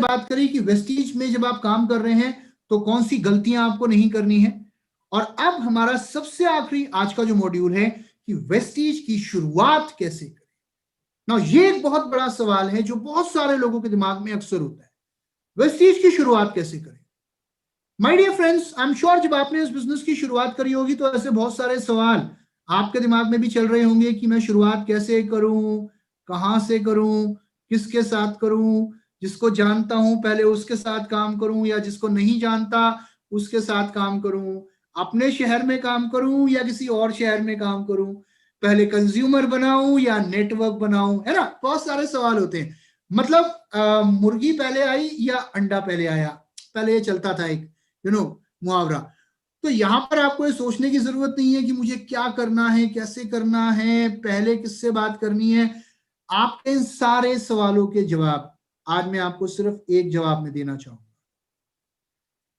बात करी कि वेस्टीज में जब आप काम कर रहे हैं तो कौन सी गलतियां आपको नहीं करनी है। और अब हमारा सबसे आखिरी आज का जो मॉड्यूल है कि वेस्टीज की शुरुआत कैसे करें। ना ये एक बहुत बड़ा सवाल है जो बहुत सारे लोगों के दिमाग में अक्सर होता है, वेस्टीज की शुरुआत कैसे करें। My dear friends, I am sure जब आपने इस बिजनेस की शुरुआत करी होगी तो ऐसे बहुत सारे सवाल आपके दिमाग में भी चल रहे होंगे कि मैं शुरुआत कैसे करूं, कहां से करूं, किसके साथ करूं, जिसको जानता हूं पहले उसके साथ काम करूं या जिसको नहीं जानता उसके साथ काम करूं, अपने शहर में काम करूं या किसी और शहर में काम करूं, पहले कंज्यूमर बनाऊं या नेटवर्क बनाऊं, है ना। बहुत सारे सवाल होते हैं। मतलब मुर्गी पहले आई या अंडा पहले आया, पहले ये चलता था एक मुहावरा। तो यहां पर आपको ये सोचने की जरूरत नहीं है कि मुझे क्या करना है, कैसे करना है, पहले किससे बात करनी है। आपके इन सारे सवालों के जवाब आज मैं आपको सिर्फ एक जवाब में देना चाहूंगा।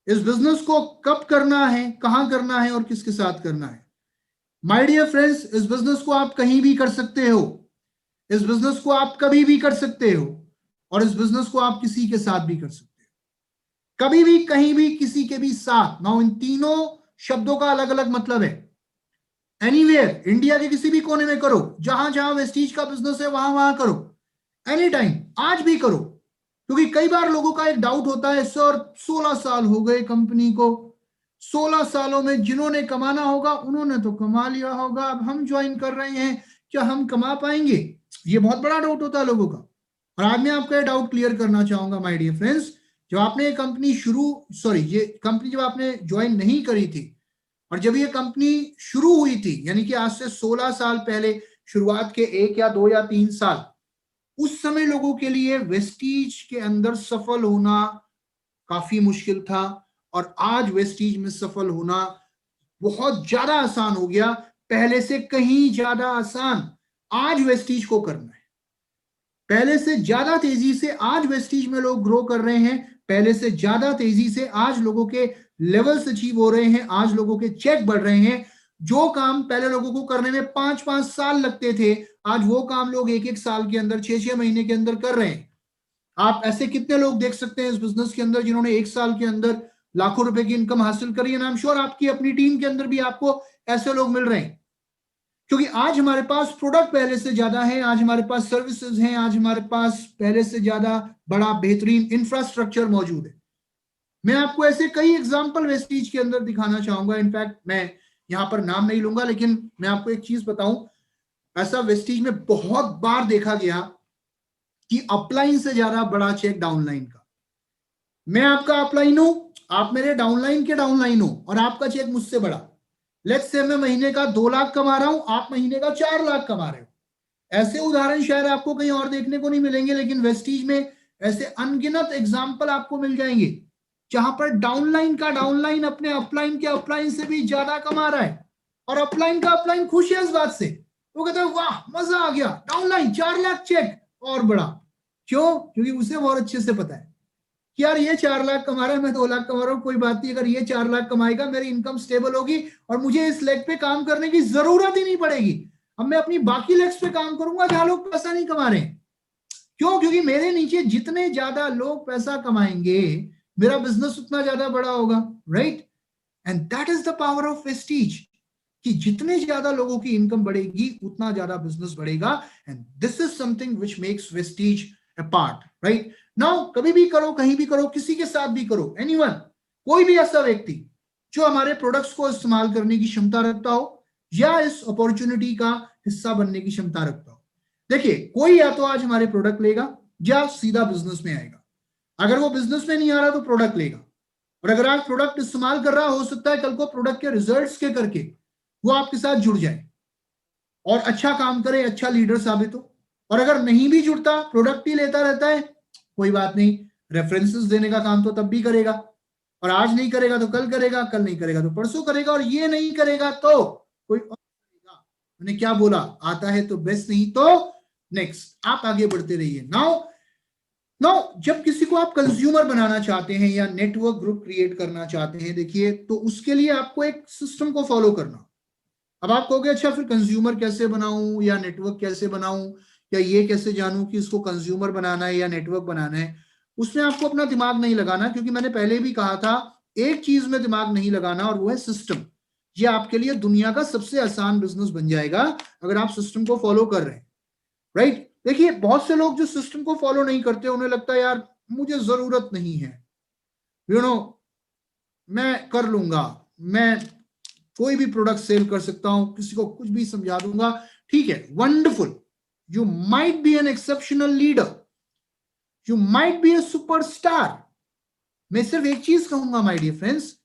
इस बिजनेस को कब करना है, कहां करना है और किसके साथ करना है। माय डियर फ्रेंड्स, इस बिजनेस को आप कहीं भी कर सकते हो, इस बिजनेस को आप कभी भी कर सकते हो, और इस बिजनेस को आप किसी के साथ भी कर सकते हो, कभी भी, कहीं भी, किसी के भी साथ। नाउ इन तीनों शब्दों का अलग अलग मतलब है। एनीवेयर, इंडिया के किसी भी कोने में करो, जहां जहां वेस्टीज का बिजनेस है वहां वहां करो, एनी टाइम, आज भी करो। क्योंकि कई बार लोगों का एक डाउट होता है, सर 16 साल हो गए कंपनी को, 16 सालों में जिन्होंने कमाना होगा उन्होंने तो कमा लिया होगा, अब हम ज्वाइन कर रहे हैं, क्या हम कमा पाएंगे। ये बहुत बड़ा डाउट होता है लोगों का, और आज मैं आपका ये डाउट क्लियर करना चाहूंगा माय डियर फ्रेंड्स। जब आपने ये कंपनी ये कंपनी जब आपने ज्वाइन नहीं करी थी और जब ये कंपनी शुरू हुई थी, यानी कि आज से 16 साल पहले, शुरुआत के 1 या 2 या 3 साल, उस समय लोगों के लिए वेस्टीज के अंदर सफल होना काफी मुश्किल था, और आज वेस्टीज में सफल होना बहुत ज्यादा आसान हो गया, पहले से कहीं ज्यादा आसान आज वेस्टीज को करना है। पहले से ज्यादा तेजी से आज वेस्टीज में लोग ग्रो कर रहे हैं, पहले से ज्यादा तेजी से आज लोगों के लेवल्स अचीव हो रहे हैं, आज लोगों के चेक बढ़ रहे हैं। जो काम पहले लोगों को करने में 5-5 साल लगते थे, आज वो काम लोग 1-1 साल के अंदर, 6-6 महीने के अंदर कर रहे हैं। आप ऐसे कितने लोग देख सकते हैं इस बिजनेस के अंदर जिन्होंने 1 साल के अंदर लाखों रुपए की इनकम हासिल करी है। आई एम श्योर आपकी अपनी टीम के अंदर भी आपको ऐसे लोग मिल रहे हैं, क्योंकि आज हमारे पास प्रोडक्ट पहले से ज्यादा है, आज हमारे पास सर्विसेज हैं, आज हमारे पास पहले से ज्यादा बड़ा बेहतरीन इंफ्रास्ट्रक्चर मौजूद है। मैं आपको ऐसे कई एग्जांपल वेस्टीज के अंदर दिखाना चाहूंगा। इनफैक्ट मैं यहां पर नाम नहीं लूंगा, लेकिन मैं आपको एक चीज बताऊं, ऐसा वेस्टीज में बहुत बार देखा गया कि अपलाइन से ज्यादा बड़ा चेक डाउनलाइन का। मैं आपका अपलाइन हूं, आप मेरे डाउनलाइन के डाउनलाइन हो, और आपका चेक मुझसे बड़ा। लेट्स से मैं महीने का 2 लाख कमा रहा हूं, आप महीने का 4 लाख कमा रहे हो। ऐसे उदाहरण शायद आपको कहीं और देखने को नहीं मिलेंगे, लेकिन वेस्टीज में ऐसे अनगिनत एग्जाम्पल आपको मिल जाएंगे जहां पर डाउनलाइन का डाउनलाइन अपने अपलाइन के अपलाइन से भी ज्यादा कमा रहा है, और अपलाइन का अपलाइन खुश है इस बात से। वो कहते हैं वाह मजा आ गया, डाउनलाइन 4 लाख चेक और बड़ा। क्यों? क्योंकि उसे बहुत अच्छे से पता है कि यार ये 4 लाख कमा रहा है, मैं 2 लाख कमा रहा हूं, कोई बात नहीं, अगर ये 4 लाख कमाएगा मेरी इनकम स्टेबल होगी और मुझे इस लेग पे काम करने की जरूरत ही नहीं पड़ेगी। अब मैं अपनी बाकी लेग्स पे काम करूंगा जहां लोग पैसा नहीं कमा रहे हैं। क्यों? क्योंकि मेरे नीचे जितने ज्यादा लोग पैसा कमाएंगे मेरा बिजनेस उतना ज्यादा बड़ा होगा, right. And that is the power of Vestige, कि जितने ज्यादा लोगों की इनकम बढ़ेगी उतना ज्यादा बिजनेस बढ़ेगा। And this is something which makes Vestige a part, right. Now कभी भी करो, कहीं भी करो, किसी के साथ भी करो, एनीवन, कोई भी ऐसा व्यक्ति जो हमारे प्रोडक्ट्स को इस्तेमाल करने की क्षमता रखता हो या इस अपॉर्चुनिटी का हिस्सा बनने की क्षमता रखता हो। देखिए, कोई या तो आज हमारे प्रोडक्ट लेगा या सीधा बिजनेस में आएगा। अगर वो बिजनेस में नहीं आ रहा तो प्रोडक्ट लेगा, और अगर आज प्रोडक्ट इस्तेमाल कर रहा, हो सकता है कल को प्रोडक्ट के रिजल्ट्स के करके वो आपके साथ जुड़ जाए और अच्छा काम करे, अच्छा लीडर साबित हो। और अगर नहीं भी जुड़ता, प्रोडक्ट ही लेता रहता है, कोई बात नहीं, रेफरेंसेस देने का काम तो तब भी करेगा, और आज नहीं करेगा तो कल करेगा, कल नहीं करेगा तो परसों करेगा, और ये नहीं करेगा तो कोई और करेगा। मैंने क्या बोला? आता है तो बेस्ट, नहीं तो नेक्स्ट। आप आगे बढ़ते रहिए। नाउ नाउ जब किसी को आप कंज्यूमर बनाना चाहते हैं या नेटवर्क ग्रुप क्रिएट करना चाहते हैं, देखिए, तो उसके लिए आपको एक सिस्टम को फॉलो करना। अब आप कहोगे अच्छा फिर कंज्यूमर कैसे बनाऊं या नेटवर्क कैसे बनाऊं, या ये कैसे जानूं कि इसको कंज्यूमर बनाना है या नेटवर्क बनाना है। उसमें आपको अपना दिमाग नहीं लगाना, क्योंकि मैंने पहले भी कहा था एक चीज में दिमाग नहीं लगाना, और वो है सिस्टम। ये आपके लिए दुनिया का सबसे आसान बिजनेस बन जाएगा अगर आप सिस्टम को फॉलो कर रहे हैं, राइट। देखिए बहुत से लोग जो सिस्टम को फॉलो नहीं करते, उन्हें लगता है यार मुझे जरूरत नहीं है, यू नो मैं कर लूंगा, मैं कोई भी प्रोडक्ट सेल कर सकता हूं, किसी को कुछ भी समझा दूंगा। ठीक है, wonderful, you might be an exceptional leader, you might be A superstar. मैं सिर्फ एक चीज कहूंगा माय डियर फ्रेंड्स,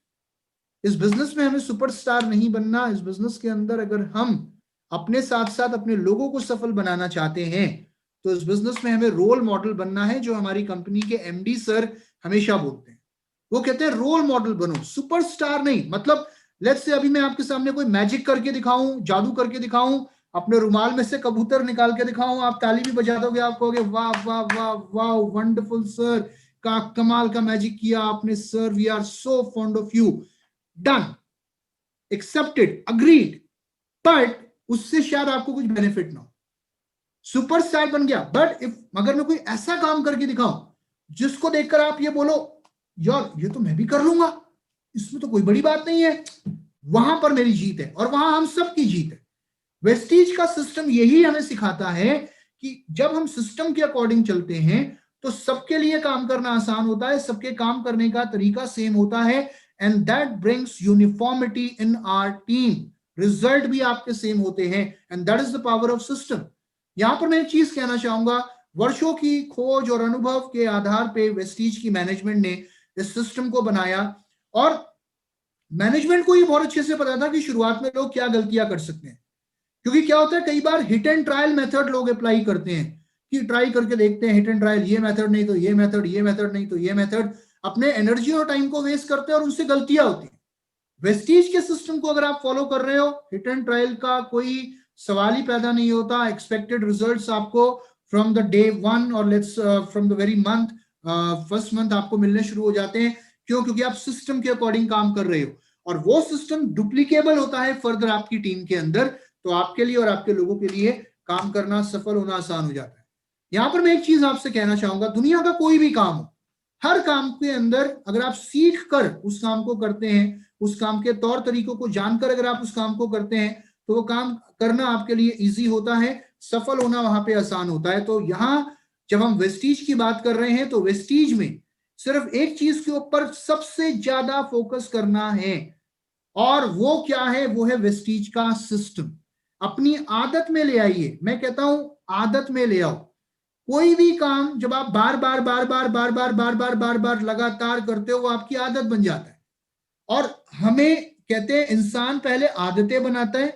इस बिजनेस में हमें सुपरस्टार नहीं बनना। इस बिजनेस के अंदर अगर हम अपने साथ साथ अपने लोगों को सफल बनाना चाहते हैं, तो इस बिजनेस में हमें रोल मॉडल बनना है, जो हमारी कंपनी के एमडी सर हमेशा बोलते हैं। वो कहते हैं रोल मॉडल बनो, सुपरस्टार नहीं। मतलब लेट्स से अभी मैं आपके सामने कोई मैजिक करके दिखाऊं, जादू करके दिखाऊं, अपने रुमाल में से कबूतर निकाल के दिखाऊं, आप ताली भी बजा दोगे, आप कहोगे वाह वाह वाह वाह वंडरफुल सर, का कमाल का मैजिक किया आपने sir, we are so fond of you, done, accepted, agreed. But उससे शायद आपको कुछ बेनिफिट ना हो। सुपरस्टार बन गया, बट इफ अगर मैं कोई ऐसा काम करके दिखाऊं जिसको देखकर आप ये बोलो यार ये तो मैं भी कर लूंगा, इसमें तो कोई बड़ी बात नहीं है, वहां पर मेरी जीत है, और वहां हम सबकी जीत है। वेस्टीज का सिस्टम यही हमें सिखाता है कि जब हम सिस्टम के अकॉर्डिंग चलते हैं तो सबके लिए काम करना आसान होता है, सबके काम करने का तरीका सेम होता है, and that brings uniformity in our team. Result भी आपके सेम होते हैं, and that is the power of system. यहां पर मैं एक चीज कहना चाहूंगा, वर्षों की खोज और अनुभव के आधार पे वेस्टीज की मैनेजमेंट ने इस सिस्टम को बनाया, और मैनेजमेंट को ये बहुत अच्छे से पता था कि शुरुआत में लोग क्या गलतियां कर सकते हैं। क्योंकि क्या होता है, कई बार हिट एंड ट्रायल मेथड लोग अप्लाई करते हैं, कि ट्राई करके देखते हैं, हिट एंड ट्रायल, ये मेथड नहीं तो ये मेथड, ये मेथड नहीं तो ये मेथड, अपने एनर्जी और टाइम को वेस्ट करते हैं और उनसे गलतियां होती हैं। वेस्टीज के सिस्टम को अगर आप फॉलो कर रहे हो, हिट एंड ट्रायल का कोई सवाल ही पैदा नहीं होता। एक्सपेक्टेड रिजल्ट्स आपको फ्रॉम द डे वन, और let's from the very month, first month आपको मिलने शुरू हो जाते हैं। क्यों? क्योंकि आप सिस्टम के अकॉर्डिंग काम कर रहे हो, और वो सिस्टम डुप्लीकेबल होता है फर्दर आपकी टीम के अंदर, तो आपके लिए और आपके लोगों के लिए काम करना, सफल होना आसान हो जाता है। यहां पर मैं एक चीज आपसे कहना चाहूंगा, दुनिया का कोई भी काम हो, हर काम के अंदर अगर आप सीख कर उस काम को करते हैं, उस काम के तौर तरीकों को जानकर अगर आप उस काम को करते हैं, तो वो काम करना आपके लिए इजी होता है, सफल होना वहां पे आसान होता है। तो यहां जब हम वेस्टीज की बात कर रहे हैं, तो वेस्टीज में सिर्फ एक चीज के ऊपर सबसे ज्यादा फोकस करना है, और वो क्या है? वो है वेस्टीज का सिस्टम। अपनी आदत में ले आइए, मैं कहता हूं आदत में ले आओ। कोई भी काम जब आप बार बार बार बार बार बार बार बार बार बार लगातार करते हो, वो आपकी आदत बन जाता है। और हमें कहते हैं इंसान पहले आदतें बनाता है,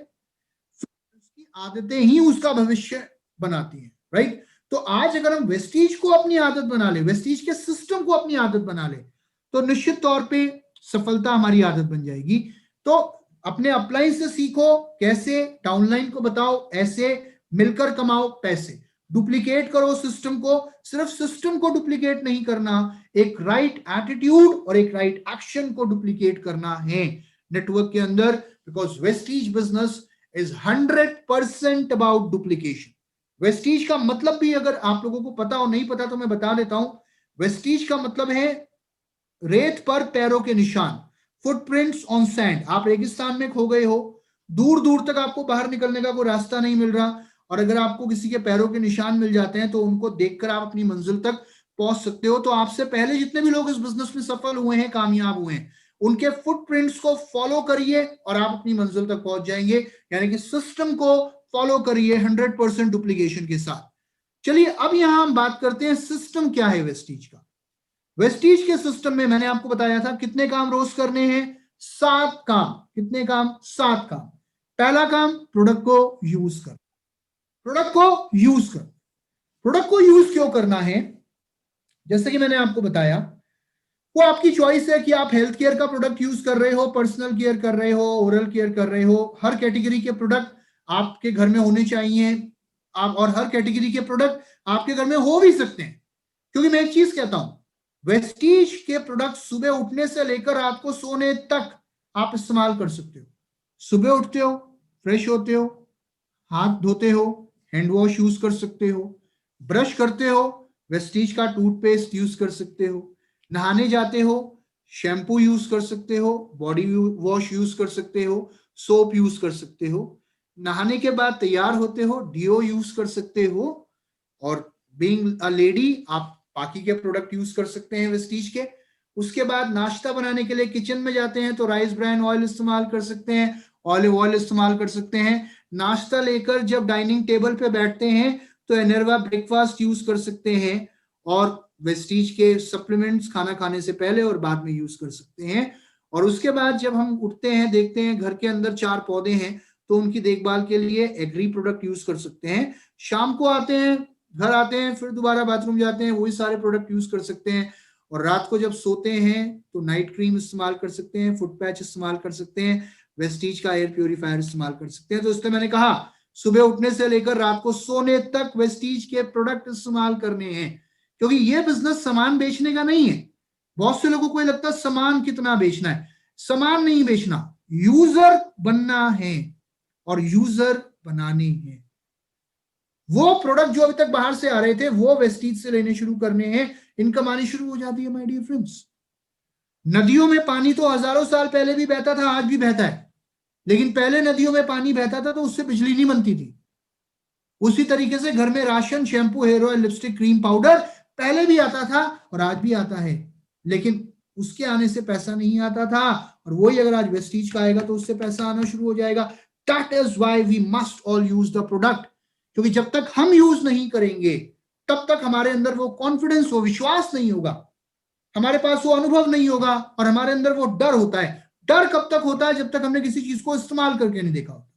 उसकी आदतें ही उसका भविष्य बनाती हैं, राइट। तो आज अगर हम वेस्टीज को अपनी आदत बना ले, वेस्टीज के सिस्टम को अपनी आदत बना ले, तो निश्चित तौर पे सफलता हमारी आदत बन जाएगी। तो अपने अपलाइन से सीखो, कैसे डाउनलाइन को बताओ, ऐसे मिलकर कमाओ पैसे। डुप्लीकेट करो सिस्टम को, सिर्फ सिस्टम को डुप्लीकेट नहीं करना, एक राइट एटीट्यूड और एक राइट एक्शन को डुप्लीकेट करना है नेटवर्क के अंदर, because Vestige business is 100% about duplication. Vestige का मतलब भी अगर आप लोगों को पता हो, नहीं पता तो मैं बता देता हूं। वेस्टीज का मतलब है रेत पर पैरों के निशान, फुटप्रिंट्स ऑन सैंड। आप रेगिस्तान में खो गए हो, दूर दूर तक आपको बाहर निकलने का कोई रास्ता नहीं मिल रहा, और अगर आपको किसी के पैरों के निशान मिल जाते हैं, तो उनको देखकर आप अपनी मंजिल तक पहुंच सकते हो। तो आपसे पहले जितने भी लोग इस बिजनेस में सफल हुए हैं, कामयाब हुए हैं, उनके फुटप्रिंट्स को फॉलो करिए और आप अपनी मंजिल तक पहुंच जाएंगे। यानी कि सिस्टम को फॉलो करिए 100% डुप्लीकेशन के साथ। चलिए अब यहां हम बात करते हैं सिस्टम क्या है वेस्टीज का। वेस्टीज के सिस्टम में मैंने आपको बताया था कितने काम रोज करने हैं, 7 काम। कितने काम? 7 काम। पहला काम, प्रोडक्ट को यूज कर। प्रोडक्ट को यूज कर। प्रोडक्ट को यूज क्यों करना है? जैसे कि मैंने आपको बताया, वो आपकी चॉइस है कि आप हेल्थ केयर का प्रोडक्ट यूज कर रहे हो, पर्सनल केयर कर रहे हो, ओरल केयर कर रहे हो। हर कैटेगरी के प्रोडक्ट आपके घर में होने चाहिए, आप, और हर कैटेगरी के प्रोडक्ट आपके घर में हो भी सकते हैं। क्योंकि मैं एक चीज कहता हूं, वेस्टीज के प्रोडक्ट सुबह उठने से लेकर रात को सोने तक आप इस्तेमाल कर सकते हो। सुबह उठते हो, फ्रेश होते हो, हाथ धोते हो, हैंड वॉश यूज कर सकते हो, ब्रश करते हो, वेस्टीज का टूथपेस्ट यूज कर सकते हो, नहाने जाते हो शैम्पू यूज कर सकते हो, बॉडी वॉश यूज कर सकते हो, सोप यूज कर सकते हो, नहाने के बाद तैयार होते हो डिओ यूज कर सकते हो, और बीइंग अ लेडी आप बाकी के प्रोडक्ट यूज कर सकते हैं वेस्टीज के। उसके बाद नाश्ता बनाने के लिए किचन में जाते हैं तो राइस ब्रान ऑयल इस्तेमाल कर सकते हैं, ऑलिव ऑयल इस्तेमाल कर सकते हैं। नाश्ता लेकर जब डाइनिंग टेबल पे बैठते हैं तो एनर्वा ब्रेकफास्ट यूज कर सकते हैं, और वेस्टीज के सप्लीमेंट्स खाना खाने से पहले और बाद में यूज कर सकते हैं। और उसके बाद जब हम उठते हैं देखते हैं घर के अंदर 4 पौधे हैं तो उनकी देखभाल के लिए एग्री प्रोडक्ट यूज कर सकते हैं। शाम को आते हैं, घर आते हैं, फिर दोबारा बाथरूम जाते हैं, वही सारे प्रोडक्ट यूज कर सकते हैं। और रात को जब सोते हैं तो नाइट क्रीम इस्तेमाल कर सकते हैं, फुट पैच इस्तेमाल कर सकते हैं, वेस्टीज का एयर प्योरीफायर इस्तेमाल कर सकते हैं। तो इसलिए मैंने कहा सुबह उठने से लेकर रात को सोने तक वेस्टीज के प्रोडक्ट इस्तेमाल करने हैं, क्योंकि ये बिजनेस सामान बेचने का नहीं है। बहुत से लोगों को लगता है सामान कितना बेचना है, सामान नहीं बेचना, यूजर बनना है और यूजर बनाने हैं। वो प्रोडक्ट जो अभी तक बाहर से आ रहे थे वो वेस्टीज से लेने शुरू करने हैं, इनकम आनी शुरू हो जाती है माय डियर फ्रेंड्स। नदियों में पानी तो हजारों साल पहले भी बहता था, आज भी बहता है, लेकिन पहले नदियों में पानी बहता था तो उससे बिजली नहीं बनती थी। उसी तरीके से घर में ration, shampoo, hair oil, lipstick, cream, powder पहले भी आता था और आज भी आता है, लेकिन उसके आने से पैसा नहीं आता था, और वही अगर आज वेस्टीज का आएगा तो उससे पैसा आना शुरू हो जाएगा। That is why we must all use the product, क्योंकि जब तक हम यूज नहीं करेंगे तब तक हमारे अंदर वो कॉन्फिडेंस, वो विश्वास नहीं होगा, हमारे पास वो अनुभव नहीं होगा, और हमारे अंदर वो डर होता है। डर कब तक होता है? जब तक हमने किसी चीज को इस्तेमाल करके नहीं देखा होता।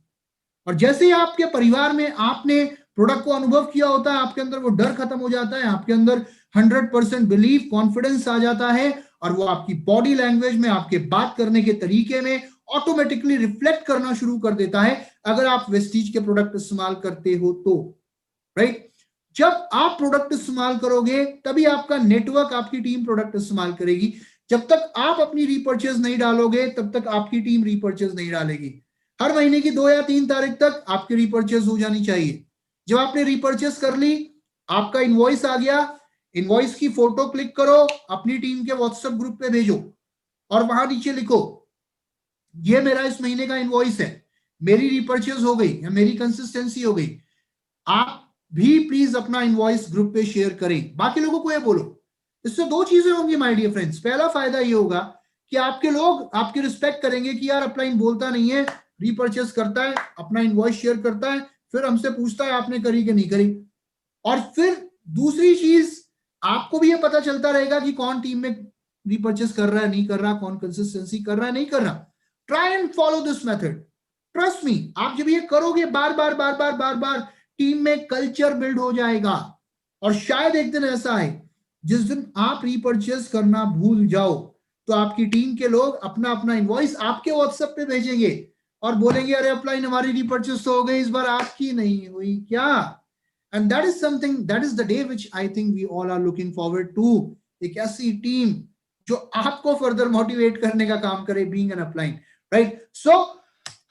और जैसे ही आपके परिवार में आपने प्रोडक्ट को अनुभव किया होता है, आपके अंदर वो डर खत्म हो जाता है, आपके अंदर 100% बिलीव, कॉन्फिडेंस आ जाता है, और वो आपकी बॉडी लैंग्वेज में, आपके बात करने के तरीके में ऑटोमेटिकली रिफ्लेक्ट करना शुरू कर देता है, अगर आप वेस्टीज के प्रोडक्ट इस्तेमाल करते हो तो। राइट? जब आप प्रोडक्ट इस्तेमाल करोगे तभी आपका नेटवर्क, आपकी टीम प्रोडक्ट इस्तेमाल करेगी। जब तक आप अपनी रीपर्चेज नहीं डालोगे तब तक आपकी टीम रीपर्चेज नहीं डालेगी। हर महीने की 2 या 3 तारीख तक आपकी रीपर्चेज हो जानी चाहिए। जब आपने रीपर्चेज कर ली, आपका इनवॉइस आ गया, इनवॉइस की फोटो क्लिक करो, अपनी टीम के व्हाट्सएप ग्रुप पे भेजो, और वहां नीचे लिखो ये मेरा इस महीने का इनवॉइस है, मेरी रीपर्चेज हो गई या मेरी कंसिस्टेंसी हो गई। आप भी प्लीज अपना इनवॉइस ग्रुप पे शेयर करें, बाकी लोगों को ये बोलो। इससे 2 चीजें होंगी माय डियर फ्रेंड्स। पहला फायदा ये होगा कि आपके लोग आपकी रिस्पेक्ट करेंगे कि यार अपलाइन बोलता नहीं है, रीपर्चेस करता है, अपना इनवॉइस शेयर करता है, फिर हमसे पूछता है आपने करी कि नहीं करी। और फिर दूसरी चीज, आपको भी ये पता चलता रहेगा कि कौन टीम में रीपर्चेस कर रहा है, नहीं कर रहा, कौन कंसिस्टेंसी कर रहा है, नहीं कर रहा। Try and follow this method, trust me. आप जब ये करोगे बार बार बार बार बार बार, टीम में कल्चर बिल्ड हो जाएगा, और शायद एक दिन ऐसा है जिस दिन आप रीपर्चेस करना भूल जाओ तो आपकी टीम के लोग अपना अपना इनवॉइस आपके व्हाट्सएप पे भेजेंगे और बोलेंगे अरे अपलाइन हमारी रीपर्चेस तो हो गई, इस बार आपकी नहीं हुई क्या। And that is something, that is the day which I think we all are looking forward to. एक ऐसी टीम जो आपको फर्दर मोटिवेट करने का काम करे, being an upline. Right? So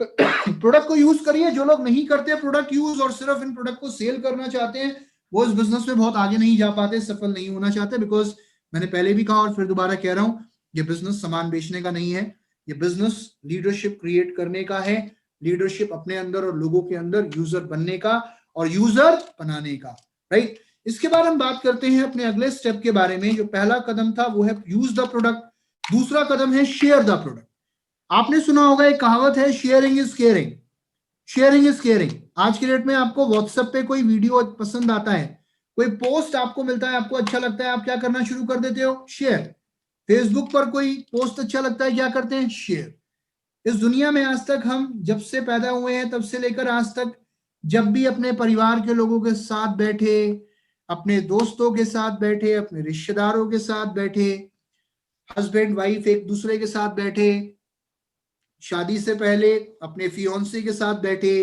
product को यूज करिए। जो लोग नहीं करते प्रोडक्ट यूज और सिर्फ इन प्रोडक्ट को सेल करना चाहते हैं, वो इस बिजनेस में बहुत आगे नहीं जा पाते, सफल नहीं होना चाहते। बिकॉज मैंने पहले भी कहा और फिर दोबारा कह रहा हूं, ये बिजनेस सामान बेचने का नहीं है, ये बिजनेस लीडरशिप क्रिएट करने का है, लीडरशिप अपने अंदर और लोगों के अंदर यूजर बनने का और यूजर बनाने का। राइट? इसके बाद हम बात करते हैं अपने अगले स्टेप के बारे में। जो पहला कदम था वो है यूज द प्रोडक्ट, दूसरा कदम है शेयर द प्रोडक्ट। आपने सुना होगा एक कहावत है, sharing is caring. Sharing is caring. आज की डेट में आपको व्हाट्सएप पे कोई वीडियो पसंद आता है, कोई पोस्ट आपको मिलता है, आपको अच्छा लगता है, आप क्या करना शुरू कर देते हो? शेयर। फेसबुक पर कोई पोस्ट अच्छा लगता है, क्या करते हैं? शेयर। इस दुनिया में आज तक हम जब से पैदा हुए हैं तब से लेकर आज तक जब भी अपने परिवार के लोगों के साथ बैठे, अपने दोस्तों के साथ बैठे, अपने रिश्तेदारों के साथ बैठे, हस्बैंड वाइफ एक दूसरे के साथ बैठे, शादी से पहले अपने फियोन्से के साथ बैठे,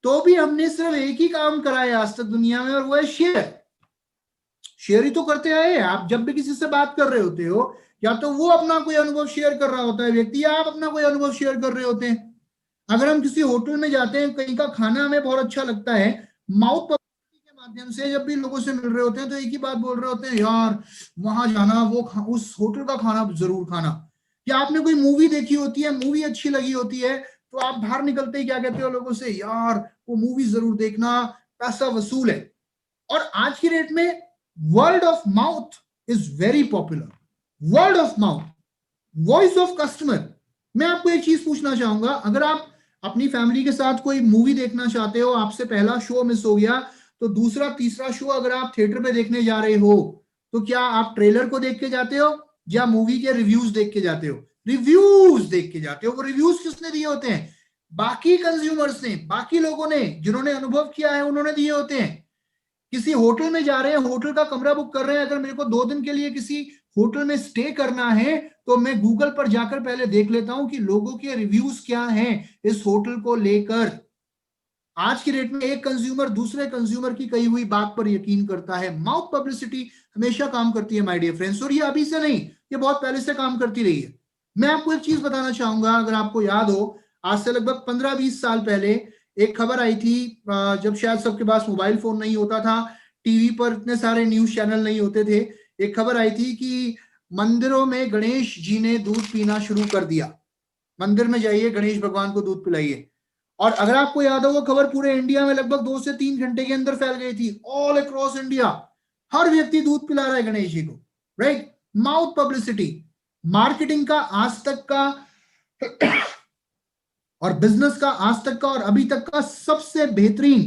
तो भी हमने सिर्फ एक ही काम करा है आज तक दुनिया में, और वो है शेयर। शेयर ही तो करते आए। आप जब भी किसी से बात कर रहे होते हो, या तो वो अपना कोई अनुभव शेयर कर रहा होता है व्यक्ति, या आप अपना कोई अनुभव शेयर कर रहे होते हैं। अगर हम किसी होटल में जाते हैं, कहीं का खाना हमें बहुत अच्छा लगता है, माउथ माध्यम से जब भी लोगों से मिल रहे होते हैं तो एक ही बात बोल रहे होते हैं, यार वहां जाना, उस होटल का खाना जरूर खाना। या आपने कोई मूवी देखी होती है, मूवी अच्छी लगी होती है, तो आप बाहर निकलते ही क्या कहते हो लोगों से, यार वो मूवी जरूर देखना, पैसा वसूल है। और आज की डेट में word of mouth is very popular. Word of mouth, voice of customer. मैं आपको एक चीज पूछना चाहूंगा, अगर आप अपनी फैमिली के साथ कोई मूवी देखना चाहते हो, आपसे पहला शो मिस हो गया, तो दूसरा तीसरा शो अगर आप थिएटर पे देखने जा रहे हो, तो क्या आप ट्रेलर को देख के जाते हो या मूवी के रिव्यूज देख के जाते हो? रिव्यूज देख के जाते हो। वो रिव्यूज किसने दिए होते हैं? बाकी कंज्यूमर्स ने, बाकी लोगों ने, जिन्होंने अनुभव किया है उन्होंने दिए होते हैं। किसी होटल में जा रहे हैं, होटल का कमरा बुक कर रहे हैं, अगर मेरे को 2 दिन के लिए किसी होटल में स्टे करना है, तो मैं गूगल पर जाकर पहले देख लेता हूं कि लोगों के रिव्यूज क्या हैं इस होटल को लेकर। आज की डेट में एक कंज्यूमर दूसरे कंज्यूमर की कही हुई बात पर यकीन करता है। माउथ पब्लिसिटी हमेशा काम करती है माय डियर फ्रेंड्स, और ये अभी से नहीं, ये बहुत पहले से काम करती रही है। मैं आपको एक चीज बताना चाहूंगा, अगर आपको याद हो, आज से लगभग 15-20 साल पहले एक खबर आई थी, जब शायद सबके पास मोबाइल फोन नहीं होता था, टीवी पर इतने सारे न्यूज चैनल नहीं होते थे। एक खबर आई थी कि मंदिरों में गणेश जी ने दूध पीना शुरू कर दिया। मंदिर में जाइए, गणेश भगवान को दूध पिलाइए। और अगर आपको याद हो, वो खबर पूरे इंडिया में लगभग 2 से 3 घंटे के अंदर फैल गई थी। ऑल अक्रॉस इंडिया हर व्यक्ति दूध पिला रहा है गणेश जी को, राइट? माउथ पब्लिसिटी, मार्केटिंग का आज तक का और बिजनेस का आज तक का और अभी तक का सबसे बेहतरीन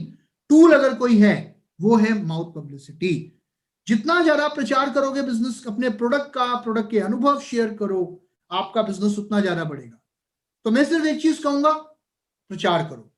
टूल अगर कोई है, वो है माउथ पब्लिसिटी। जितना ज्यादा प्रचार करोगे बिजनेस, अपने प्रोडक्ट का, प्रोडक्ट के अनुभव शेयर करो, आपका बिजनेस उतना ज्यादा बढ़ेगा। तो मैं सिर्फ एक चीज कहूंगा, प्रचार करो,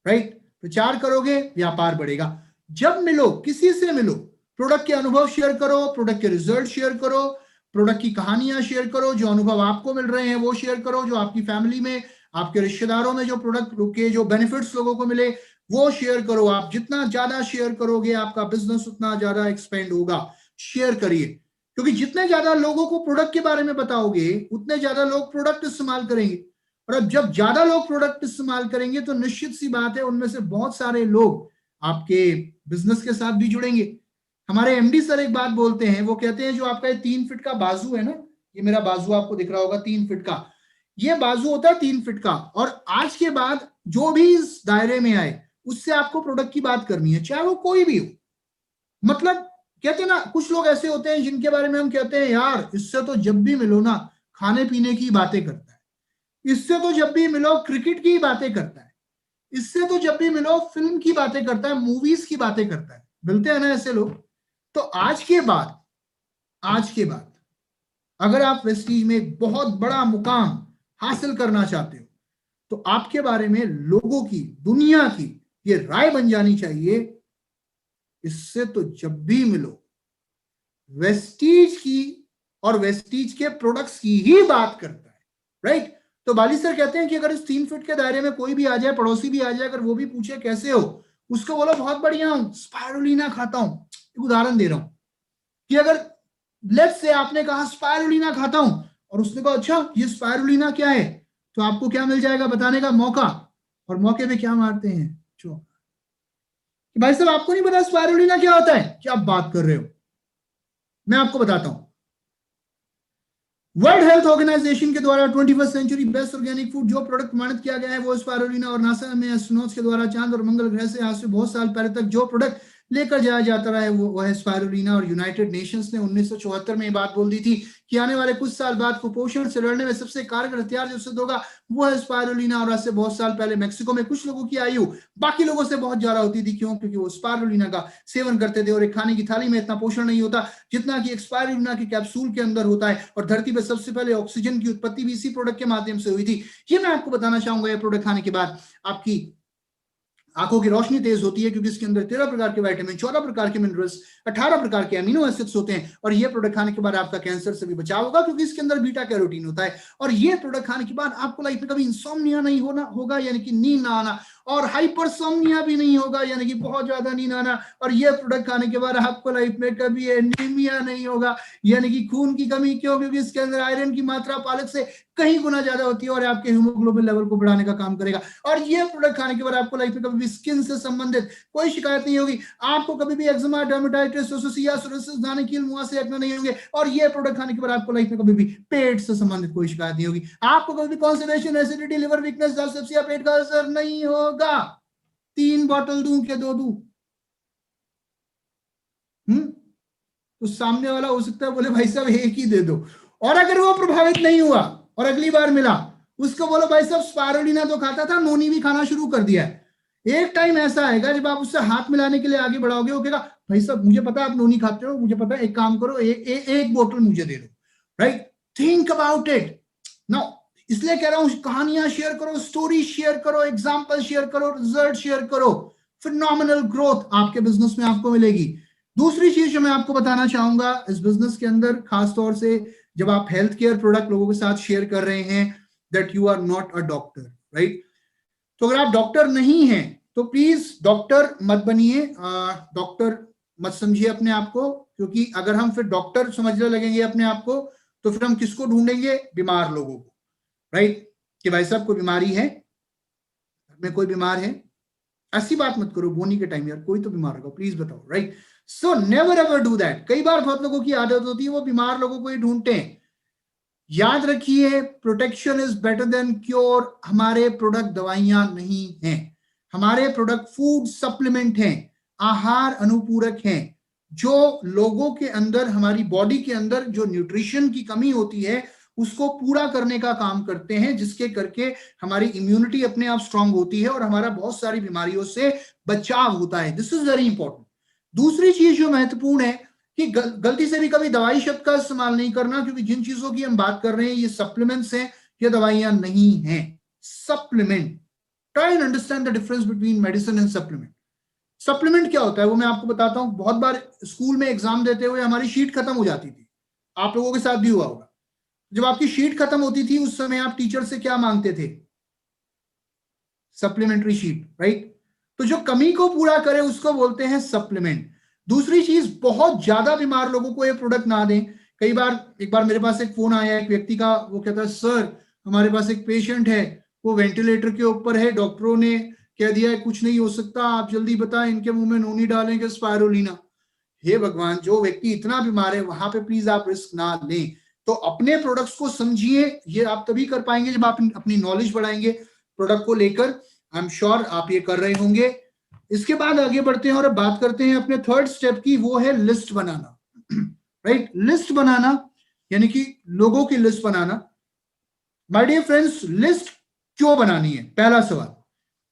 राइट? प्रचार करोगे, व्यापार बढ़ेगा। जब मिलो, किसी से मिलो, प्रोडक्ट के अनुभव शेयर करो, प्रोडक्ट के रिजल्ट शेयर करो, प्रोडक्ट की कहानियां शेयर करो, जो अनुभव आपको मिल रहे हैं वो शेयर करो, जो आपकी फैमिली में, आपके रिश्तेदारों में जो प्रोडक्ट के जो बेनिफिट्स लोगों को मिले वो शेयर करो। आप जितना ज्यादा शेयर करोगे, आपका बिजनेस उतना ज्यादा एक्सपेंड होगा। शेयर करिए, क्योंकि जितने ज्यादा लोगों को प्रोडक्ट के बारे में बताओगे, उतने ज्यादा लोग प्रोडक्ट इस्तेमाल करेंगे। और अब जब ज्यादा लोग प्रोडक्ट इस्तेमाल करेंगे, तो निश्चित सी बात है उनमें से बहुत सारे लोग आपके बिजनेस के साथ भी जुड़ेंगे। हमारे एमडी सर एक बात बोलते हैं, वो कहते हैं जो आपका 3 फीट का बाजू है ना, ये मेरा बाजू आपको दिख रहा होगा 3 फीट का, ये बाजू होता है 3 फीट का। और आज के बाद जो भी इस दायरे में आए, उससे आपको प्रोडक्ट की बात करनी है, चाहे वो कोई भी हो। मतलब कहते हैं ना, कुछ लोग ऐसे होते हैं जिनके बारे में हम कहते हैं, यार इससे तो जब भी मिलो ना खाने पीने की बातें करता है, इससे तो जब भी मिलो क्रिकेट की बातें करता है, इससे तो जब भी मिलो फिल्म की बातें करता है, मूवीज की बातें करता है। मिलते हैं ना ऐसे लोग। तो आज के बाद अगर आप वेस्टीज में एक बहुत बड़ा मुकाम हासिल करना चाहते हो, तो आपके बारे में लोगों की, दुनिया की ये राय बन जानी चाहिए, इससे तो जब भी मिलो वेस्टीज की और वेस्टीज के प्रोडक्ट्स की ही बात करता है, राइट? तो बाली सर कहते हैं कि अगर इस 3 फीट के दायरे में कोई भी आ जाए, पड़ोसी भी आ जाए, अगर वो भी पूछे कैसे हो, उसको बोलो बहुत बढ़िया हूं, स्पाइरुलिना खाता हूं। एक उदाहरण दे रहा हूं कि अगर लेट्स से आपने कहा स्पाइरुलिना खाता हूं, और उसने कहा अच्छा ये स्पाइरुलिना क्या है, तो आपको क्या मिल जाएगा बताने का मौका। और मौके पे क्या मारते हैं, कि भाई साहब आपको नहीं पता स्पाइरुलिना क्या होता है? क्या बात कर रहे हो? मैं आपको बताता हूं। वर्ल्ड हेल्थ ऑर्गेनाइजेशन के द्वारा 21st century best organic food जो प्रोडक्ट प्रमाणित किया गया है वो स्पाइरुलिना, और नासा में एस्ट्रोनॉट्स के द्वारा चांद और मंगल ग्रह से आज से बहुत साल पहले तक जो प्रोडक्ट लेकर जाया जाता रहा है वो है स्पाइरुलिना। और यूनाइटेड नेशंस ने 1974 में ये बात बोल दी थी कि आने वाले कुछ साल बाद कुपोषण से लड़ने में सबसे कारगर हथियार जो सिद्ध होगा वो है स्पाइरुलिना। और आज से बहुत साल पहले मेक्सिको में कुछ लोगों की आयु बाकी लोगों से बहुत ज्यादा होती थी। क्यों? क्योंकि वो स्पाइरुलिना का सेवन करते थे, और एक खाने की थाली में इतना पोषण नहीं होता जितना कि स्पाइरुलिना के कैप्सूल के अंदर होता है। और धरती पर सबसे पहले ऑक्सीजन की उत्पत्ति भी इसी प्रोडक्ट के माध्यम से हुई थी। ये मैं आपको बताना चाहूंगा। ये प्रोडक्ट खाने के बाद आपकी आंखों की रोशनी तेज होती है, क्योंकि इसके अंदर 13 प्रकार के विटामिन, 14 प्रकार के मिनरल्स, 18 प्रकार के अमीनो एसिड्स होते हैं। और ये प्रोडक्ट खाने के बाद आपका कैंसर से भी बचाव होगा, क्योंकि इसके अंदर बीटा कैरोटीन होता है। और ये प्रोडक्ट खाने के बाद आपको लाइफ में कभी इंसोम्निया नहीं होना होगा, यानी कि नींद ना आना। और हाइपरसोमनिया भी नहीं होगा, यानी कि बहुत ज्यादा नींद आना, और ये प्रोडक्ट खाने के बाद आपको लाइफ में कभी एनीमिया नहीं होगा, यानी कि खून की कमी। क्यों? क्योंकि इसके अंदर आयरन की मात्रा पालक से कहीं गुना ज्यादा होती है और आपके हीमोग्लोबिन लेवल को बढ़ाने का काम करेगा। और ये प्रोडक्ट खाने के बाद आपको लाइफ में कभी भी स्किन से संबंधित कोई शिकायत नहीं होगी, आपको कभी भी एक्जिमा, डर्मेटाइटिस, सोरियासिस, सोरियासिस, दाने, कील, मुहासे, एक्ने नहीं होंगे। और ये प्रोडक्ट खाने के बाद आपको लाइफ में कभी भी पेट से संबंधित कोई शिकायत नहीं होगी, आपको कभी भी कॉन्स्टिपेशन, एसिडिटी, लिवर वीकनेस, सेप्सिया, पेट का असर नहीं होगा। 3 बॉटल दूं के 2 दूं? तो सामने वाला हो सकता है बोले भाई साहब एक ही दे दो, और अगर वो प्रभावित नहीं हुआ और अगली बार मिला, उसको बोलो भाई साहब स्पारुलिना तो खाता था, नोनी भी खाना शुरू कर दिया है। एक टाइम ऐसा आएगा जब आप उससे हाथ मिलाने के लिए आगे बढ़ाओगे, वो कहेगा भाई साहब मुझे पता है आप नोनी खाते हो, मुझे पता है, एक काम करो, एक बोतल मुझे दे दो। Right? Think about it now. इसलिए कह रहा हूं कहानियां शेयर करो, स्टोरी शेयर करो, एग्जाम्पल शेयर करो, रिजल्ट शेयर करो, फिनोमिनल ग्रोथ आपके बिजनेस में आपको मिलेगी। दूसरी चीज जो मैं आपको बताना चाहूंगा इस बिजनेस के अंदर, खासतौर से जब आप हेल्थ केयर प्रोडक्ट लोगों के साथ शेयर कर रहे हैं, that you are not a doctor. Right? तो अगर आप डॉक्टर नहीं हैं तो प्लीज डॉक्टर मत बनिए, डॉक्टर मत समझिए अपने आप को, क्योंकि अगर हम फिर डॉक्टर समझने लगेंगे अपने आप को तो फिर हम किसको ढूंढेंगे? बीमार लोगों को। राइट? कि भाई साहब कोई बीमारी है, घर में कोई बीमार है, ऐसी बात मत करो बोनी के टाइम, यार कोई तो बीमार होगा, प्लीज बताओ। Right? So never ever do that. कई बार बहुत लोगों की आदत होती है वो बीमार लोगों को ही ढूंढते हैं। याद रखिए, protection is better than cure. हमारे प्रोडक्ट दवाइयां नहीं हैं, हमारे प्रोडक्ट फूड सप्लीमेंट हैं, आहार अनुपूरक हैं, जो लोगों के अंदर, हमारी बॉडी के अंदर जो न्यूट्रिशन की कमी होती है उसको पूरा करने का काम करते हैं, जिसके करके हमारी इम्यूनिटी अपने आप स्ट्रांग होती है और हमारा बहुत सारी बीमारियों से बचाव होता है। This is very important. दूसरी चीज जो महत्वपूर्ण है कि गलती से भी कभी दवाई शब्द का इस्तेमाल नहीं करना, क्योंकि जिन चीजों की हम बात कर रहे हैं ये सप्लीमेंट्स हैं, ये दवाइयां नहीं हैं। Supplement, try and understand the difference between medicine and supplement. Supplement क्या होता है वो मैं आपको बताता हूं। बहुत बार स्कूल में एग्जाम देते हुए हमारी शीट खत्म हो जाती थी, आप लोगों के साथ भी हुआ होगा। जब आपकी शीट खत्म होती थी उस समय आप टीचर से क्या मांगते थे? Supplementary sheet. राइट? तो जो कमी को पूरा करे उसको बोलते हैं सप्लीमेंट। दूसरी चीज, बहुत ज्यादा बीमार लोगों को ये प्रोडक्ट ना दें। कई बार, एक बार मेरे पास एक फोन आया एक व्यक्ति का, वो कहता है सर हमारे पास एक पेशेंट है, वो वेंटिलेटर के ऊपर है, डॉक्टरों ने कह दिया है कुछ नहीं हो सकता, आप जल्दी बताएं इनके मुंह में नोनी डालेंगे स्पायरुलिना। हे भगवान, जो व्यक्ति इतना बीमार है वहां पे प्लीज आप रिस्क ना लें। तो अपने प्रोडक्ट्स को समझिए, ये आप तभी कर पाएंगे जब आप अपनी नॉलेज बढ़ाएंगे प्रोडक्ट को लेकर। आई एम श्योर आप ये कर रहे होंगे। इसके बाद आगे बढ़ते हैं और अब बात करते हैं अपने थर्ड स्टेप की, वो है लिस्ट बनाना। राइट? लिस्ट बनाना यानी कि लोगों की लिस्ट बनाना। माय डियर फ्रेंड्स, लिस्ट क्यों बनानी है? पहला सवाल,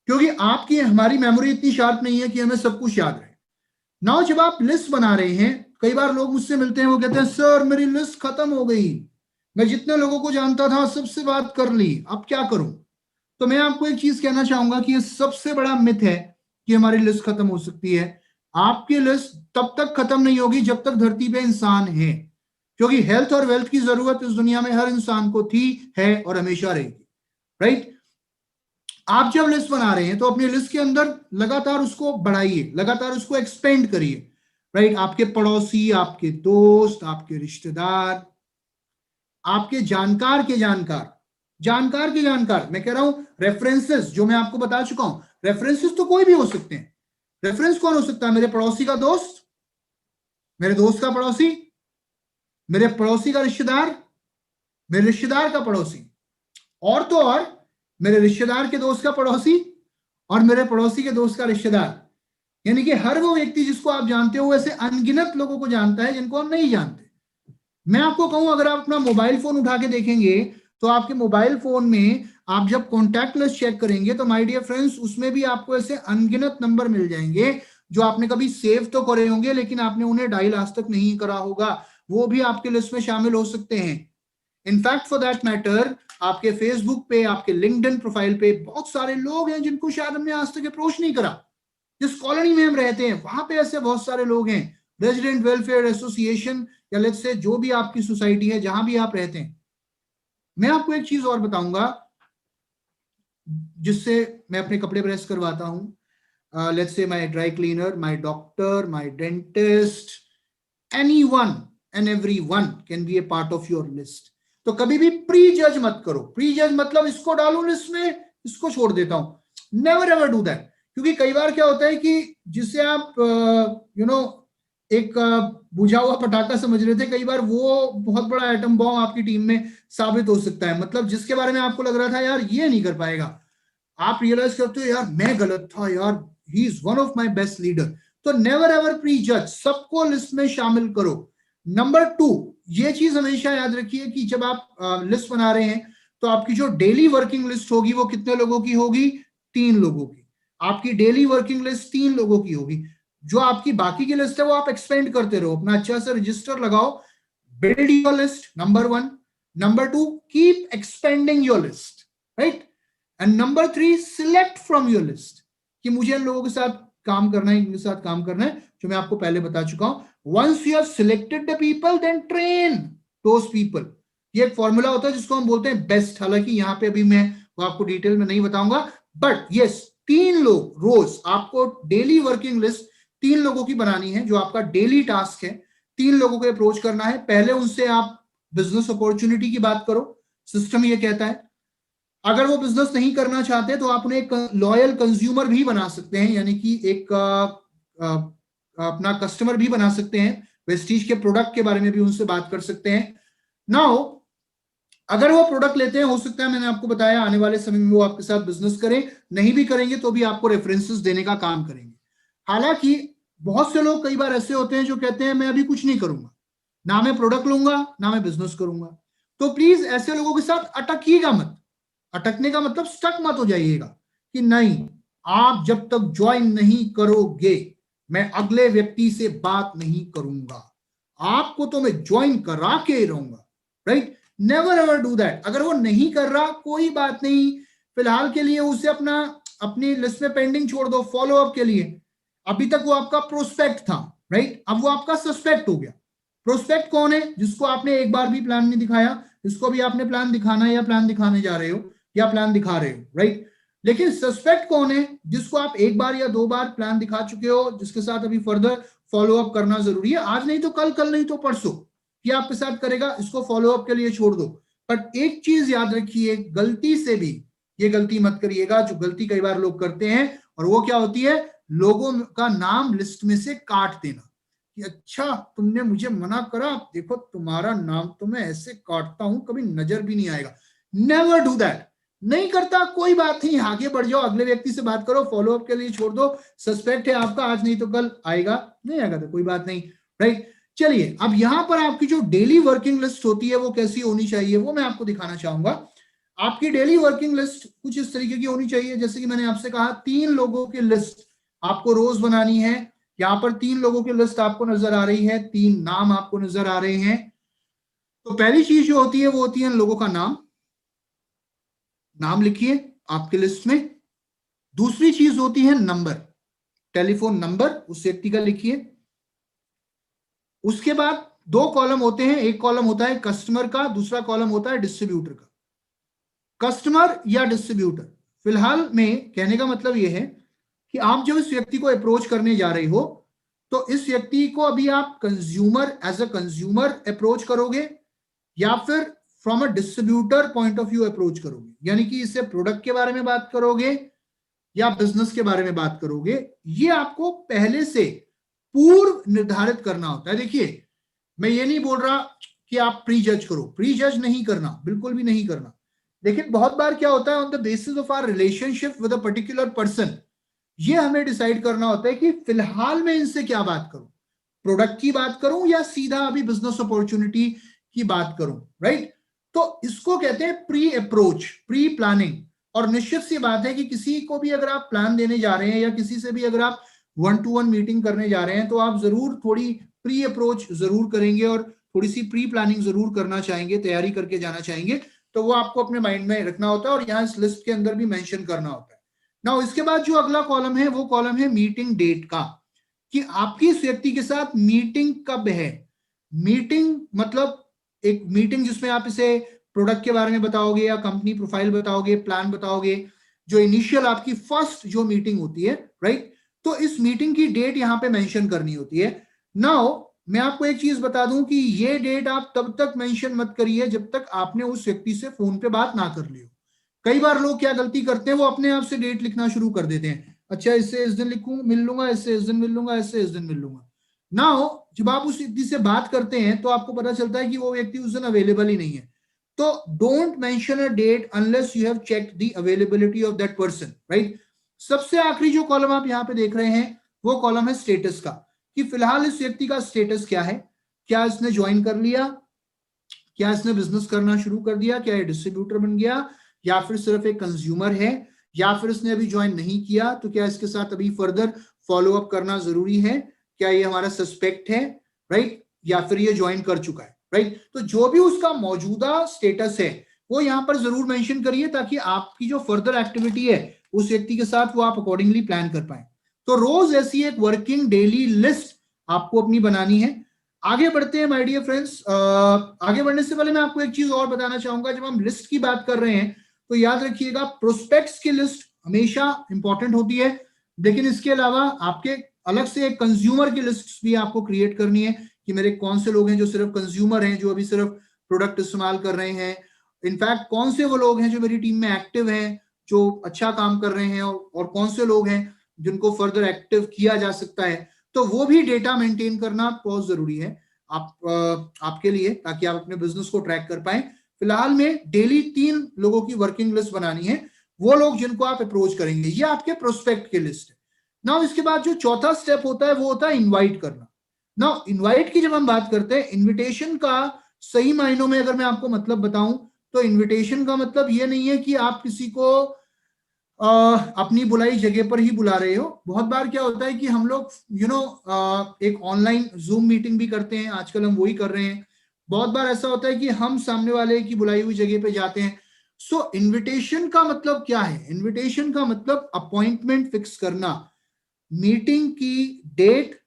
क्योंकि आपकी हमारी मेमोरी इतनी शार्प नहीं है कि हमें सब कुछ याद रहे। नाउ जब आप लिस्ट बना रहे हैं, कई बार लोग मुझसे मिलते हैं, वो कहते हैं सर मेरी लिस्ट खत्म हो गई, मैं जितने लोगों को जानता था सबसे बात कर ली, अब क्या करूं? तो मैं आपको एक चीज कहना चाहूंगा कि ये सबसे बड़ा मिथ है कि हमारी लिस्ट खत्म हो सकती है। आपकी लिस्ट तब तक खत्म नहीं होगी जब तक धरती पे इंसान है, क्योंकि हेल्थ और वेल्थ की जरूरत इस दुनिया में हर इंसान को थी, है और हमेशा रहेगी। राइट? आप जब लिस्ट बना रहे हैं तो अपनी लिस्ट के अंदर लगातार उसको बढ़ाइए, लगातार उसको एक्सपेंड करिए। राइट? आपके पड़ोसी, आपके दोस्त, आपके रिश्तेदार, आपके जानकार के जानकार, जानकार के जानकार, मैं कह रहा हूं रेफरेंसेस जो मैं आपको बता चुका हूं। रेफरेंसेस तो कोई भी हो सकते हैं। रेफरेंस कौन हो सकता है? मेरे पड़ोसी का दोस्त, मेरे दोस्त का पड़ोसी, मेरे पड़ोसी का रिश्तेदार, मेरे रिश्तेदार का पड़ोसी, और तो और मेरे रिश्तेदार के दोस्त का पड़ोसी और मेरे पड़ोसी के दोस्त का रिश्तेदार। यानी कि हर वो व्यक्ति जिसको आप जानते हो ऐसे अनगिनत लोगों को जानता है जिनको हम नहीं जानते। मैं आपको कहूं, अगर आप अपना मोबाइल फोन उठा के देखेंगे तो आपके मोबाइल फोन में आप जब कॉन्टैक्ट लिस्ट चेक करेंगे तो माय डियर फ्रेंड्स उसमें भी आपको ऐसे अनगिनत नंबर मिल जाएंगे जो आपने कभी सेव तो करे होंगे लेकिन आपने उन्हें डायल आज तक नहीं करा होगा, वो भी आपके लिस्ट में शामिल हो सकते हैं। इनफैक्ट फॉर दैट मैटर, आपके फेसबुक पे, आपके लिंक्डइन प्रोफाइल पे बहुत सारे लोग हैं जिनको शायद हमने आज तक अप्रोच नहीं करा। जिस कॉलोनी में हम रहते हैं वहां पे ऐसे बहुत सारे लोग हैं, रेजिडेंट वेलफेयर एसोसिएशन या लेट्स से जो भी आपकी सोसाइटी है जहां भी आप रहते हैं। मैं आपको एक चीज और बताऊंगा, जिससे मैं अपने कपड़े प्रेस करवाता हूं, let's say my dry cleaner, my doctor, my dentist, anyone and everyone can be a part of your list. तो कभी भी प्री जज मत करो। प्री जज मतलब इसको डालू लिस्ट में, इसको छोड़ देता हूं। Never ever do that. क्योंकि कई बार क्या होता है कि जिसे आप एक बुझा हुआ पटाखा समझ रहे थे, कई बार वो बहुत बड़ा एटम बॉम्ब आपकी टीम में साबित हो सकता है। मतलब जिसके बारे में आपको लग रहा था यार ये नहीं कर पाएगा, आप रियलाइज करते हो यार मैं गलत था, यार he is one of my best leader. तो नेवर एवर प्री जज, सबको लिस्ट में शामिल करो। नंबर 2, ये चीज हमेशा याद रखिए कि जब आप लिस्ट बना रहे हैं तो आपकी जो डेली वर्किंग लिस्ट होगी वो कितने लोगों की होगी? 3 लोगों की। आपकी डेली वर्किंग लिस्ट 3 लोगों की होगी। जो आपकी बाकी की लिस्ट है वो आप एक्सपेंड करते रहो, अपना अच्छा सा रजिस्टर लगाओ, build your list, number 1। Number 2, keep expanding your list, right. And number 3, select from your list कि मुझे इन लोगों के साथ काम करना है, इनके साथ काम करना है, जो मैं आपको पहले बता चुका हूं। Once you have selected the people then train those people. ये एक फॉर्मूला होता है जिसको हम बोलते हैं बेस्ट। हालांकि यहां पे अभी मैं वो आपको डिटेल में नहीं बताऊंगा, बट यस 3 लोग रोज आपको डेली वर्किंग लिस्ट 3 लोगों की बनानी है, जो आपका डेली टास्क है। 3 लोगों को अप्रोच करना है। पहले उनसे आप बिजनेस अपॉर्चुनिटी की बात करो, सिस्टम ये कहता है। अगर वो बिजनेस नहीं करना चाहते तो आप उन्हें एक लॉयल कंज्यूमर भी बना सकते हैं, यानी कि एक अपना कस्टमर भी बना सकते हैं। वेस्टीज के प्रोडक्ट के बारे में भी उनसे बात कर सकते हैं। नाउ अगर वो प्रोडक्ट लेते हैं, हो सकता है मैंने आपको बताया आने वाले समय में वो आपके साथ बिजनेस करें, नहीं भी करेंगे तो भी आपको रेफरेंसेस देने का काम करेंगे। हालांकि बहुत से लोग कई बार ऐसे होते हैं जो कहते हैं मैं अभी कुछ नहीं करूंगा, ना मैं प्रोडक्ट लूंगा ना मैं बिजनेस करूंगा। तो प्लीज ऐसे लोगों के साथ अटकिएगा मत। अटकने का मतलब स्टक मत हो जाइएगा कि नहीं, आप जब तक ज्वाइन नहीं करोगे मैं अगले व्यक्ति से बात नहीं करूंगा, आपको तो मैं ज्वाइन करा के रहूंगा, right. Never ever do that. अगर वो नहीं कर रहा कोई बात नहीं, फिलहाल के लिए उसे अपनी लिस्ट में पेंडिंग छोड़ दो फॉलो अप के लिए। अभी तक वो आपका प्रोस्पेक्ट था, राइट, अब वो आपका सस्पेक्ट हो गया। प्रोस्पेक्ट कौन है? जिसको आपने एक बार भी प्लान नहीं दिखाया, जिसको भी आपने प्लान दिखाना है या प्लान दिखाने जा रहे हो या प्लान दिखा रहे हो, राइट। लेकिन सस्पेक्ट कौन है? जिसको आप एक बार या 2 बार प्लान दिखा चुके हो, जिसके साथ अभी फर्दर फॉलो अप करना जरूरी है। आज नहीं तो कल, कल नहीं तो परसों ये आपके साथ करेगा, इसको फॉलो अप के लिए छोड़ दो। बट एक चीज याद रखिए, गलती से भी ये गलती मत करिएगा जो गलती कई बार लोग करते हैं, और वो क्या होती है? लोगों का नाम लिस्ट में से काट देना कि अच्छा तुमने मुझे मना करा, देखो तुम्हारा नाम तो मैं ऐसे काटता हूं कभी नजर भी नहीं आएगा। Never do that. नहीं करता कोई बात नहीं, आगे बढ़ जाओ, अगले व्यक्ति से बात करो, फॉलो अप के लिए छोड़ दो। सस्पेक्ट है आपका, आज नहीं तो कल आएगा, नहीं आएगा तो कोई बात नहीं, राइट। चलिए अब यहां पर आपकी जो डेली वर्किंग लिस्ट होती है वो कैसी होनी चाहिए वो मैं आपको दिखाना चाहूंगा। आपकी डेली वर्किंग लिस्ट कुछ इस तरीके की होनी चाहिए, जैसे कि मैंने आपसे कहा 3 लोगों की लिस्ट आपको रोज बनानी है। यहां पर 3 लोगों की लिस्ट आपको नजर आ रही है, 3 नाम आपको नजर आ रहे हैं। तो पहली चीज जो होती है वो होती है इन लोगों का नाम। नाम लिखिए आपके लिस्ट में। दूसरी चीज होती है नंबर, टेलीफोन नंबर उस व्यक्ति का लिखिए। उसके बाद 2 कॉलम होते हैं, एक कॉलम होता है कस्टमर का, दूसरा कॉलम होता है डिस्ट्रीब्यूटर का। कस्टमर या डिस्ट्रीब्यूटर, फिलहाल में कहने का मतलब यह है कि आप जब इस व्यक्ति को अप्रोच करने जा रहे हो तो इस व्यक्ति को अभी आप consumer, as a consumer approach करोगे या फिर from a distributor point of view approach करोगे, यानी कि इससे प्रोडक्ट के बारे में बात करोगे या बिजनेस के बारे में बात करोगे, ये आपको पहले से पूर्व निर्धारित करना होता है। देखिए मैं ये नहीं बोल रहा कि आप प्री जज करो, प्री जज नहीं करना, बिल्कुल भी नहीं करना। लेकिन बहुत बार क्या होता है, on the basis of our relationship with a particular person, ये हमें डिसाइड करना होता है कि फिलहाल मैं इनसे क्या बात करूं, प्रोडक्ट की बात करूं या सीधा अभी बिजनेस अपॉर्चुनिटी की बात करूं, राइट। तो इसको कहते हैं प्री अप्रोच, प्री प्लानिंग। और निश्चित सी बात है कि किसी को भी अगर आप प्लान देने जा रहे हैं या किसी से भी अगर आप 1-to-1 मीटिंग करने जा रहे हैं तो आप जरूर थोड़ी प्री अप्रोच जरूर करेंगे और थोड़ी सी प्री प्लानिंग जरूर करना चाहेंगे, तैयारी करके जाना चाहेंगे। तो वो आपको अपने माइंड में रखना होता है और यहाँ इस लिस्ट के अंदर भी मेंशन करना होता है। ना इसके बाद जो अगला कॉलम है वो कॉलम है मीटिंग डेट का, कि आपकी इस व्यक्ति के साथ मीटिंग कब है। मीटिंग मतलब एक मीटिंग जिसमें आप इसे प्रोडक्ट के बारे में बताओगे या कंपनी प्रोफाइल बताओगे, प्लान बताओगे। जो इनिशियल आपकी फर्स्ट जो मीटिंग होती है, राइट, तो इस मीटिंग की डेट यहाँ पे मेंशन करनी होती है। नाउ मैं आपको एक चीज बता दूं कि ये डेट आप तब तक मेंशन मत करिए जब तक आपने उस व्यक्ति से फोन पे बात ना कर ली हो। कई बार लोग क्या गलती करते हैं, वो अपने आप से डेट लिखना शुरू कर देते हैं, अच्छा इससे इस दिन लिखूं मिल लूंगा, इससे इस दिन मिल लूंगा, इससे इस दिन मिल लूंगा। नाउ जब आप उस व्यक्ति से बात करते हैं तो आपको पता चलता है कि वो व्यक्ति उस दिन अवेलेबल ही नहीं है। तो don't mention a date unless you have checked the availability of that person, right. सबसे आखिरी जो कॉलम आप यहाँ पे देख रहे हैं वो कॉलम है स्टेटस का, कि फिलहाल इस व्यक्ति का स्टेटस क्या है, क्या इसने ज्वाइन कर लिया, क्या इसने बिजनेस करना शुरू कर दिया, क्या ये डिस्ट्रीब्यूटर बन गया, या फिर सिर्फ एक कंज्यूमर है, या फिर इसने अभी ज्वाइन नहीं किया तो क्या इसके साथ अभी फर्दर फॉलो अप करना जरूरी है, क्या ये हमारा सस्पेक्ट है, राइट, या फिर ये ज्वाइन कर चुका है, राइट। तो जो भी उसका मौजूदा स्टेटस है वो यहाँ पर जरूर मेंशन करिए, ताकि आपकी जो फर्दर एक्टिविटी है उस व्यक्ति के साथ वो आप अकॉर्डिंगली प्लान कर पाए। तो रोज ऐसी एक वर्किंग डेली लिस्ट आपको अपनी बनानी है। आगे बढ़ते हैं माय डियर फ्रेंड्स। आगे बढ़ने से पहले मैं आपको एक चीज और बताना चाहूंगा, जब हम लिस्ट की बात कर रहे हैं तो याद रखिएगा प्रोस्पेक्ट्स की लिस्ट हमेशा इंपॉर्टेंट होती है, लेकिन इसके अलावा आपके अलग से एक कंज्यूमर की लिस्ट भी आपको क्रिएट करनी है, कि मेरे कौन से लोग हैं जो सिर्फ कंज्यूमर हैं, जो अभी सिर्फ प्रोडक्ट इस्तेमाल कर रहे हैं, इनफैक्ट कौन से वो लोग हैं जो मेरी टीम में एक्टिव हैं, जो अच्छा काम कर रहे हैं, और कौन से लोग हैं जिनको फर्दर एक्टिव किया जा सकता है। तो वो भी डेटा मेंटेन करना बहुत जरूरी है आपके लिए, ताकि आप अपने बिजनेस को ट्रैक कर पाए। फिलहाल में डेली 3 लोगों की वर्किंग लिस्ट बनानी है, वो लोग जिनको आप अप्रोच करेंगे, ये आपके प्रोस्पेक्ट की लिस्ट है। नाउ इसके बाद जो चौथा स्टेप होता है वो होता है इनवाइट करना। नाउ इनवाइट की जब हम बात करते हैं, इनविटेशन का सही मायनों में अगर मैं आपको मतलब बताऊं तो इनविटेशन का मतलब ये नहीं है कि आप किसी को अपनी बुलाई जगह पर ही बुला रहे हो। बहुत बार क्या होता है कि हम लोग एक ऑनलाइन जूम मीटिंग भी करते हैं, आजकल हम वही कर रहे हैं। बहुत बार ऐसा होता है कि हम सामने वाले की बुलाई हुई जगह पे जाते हैं। सो इनविटेशन का मतलब क्या है? इनविटेशन का मतलब अपॉइंटमेंट फिक्स करना, मीटिंग की डेट,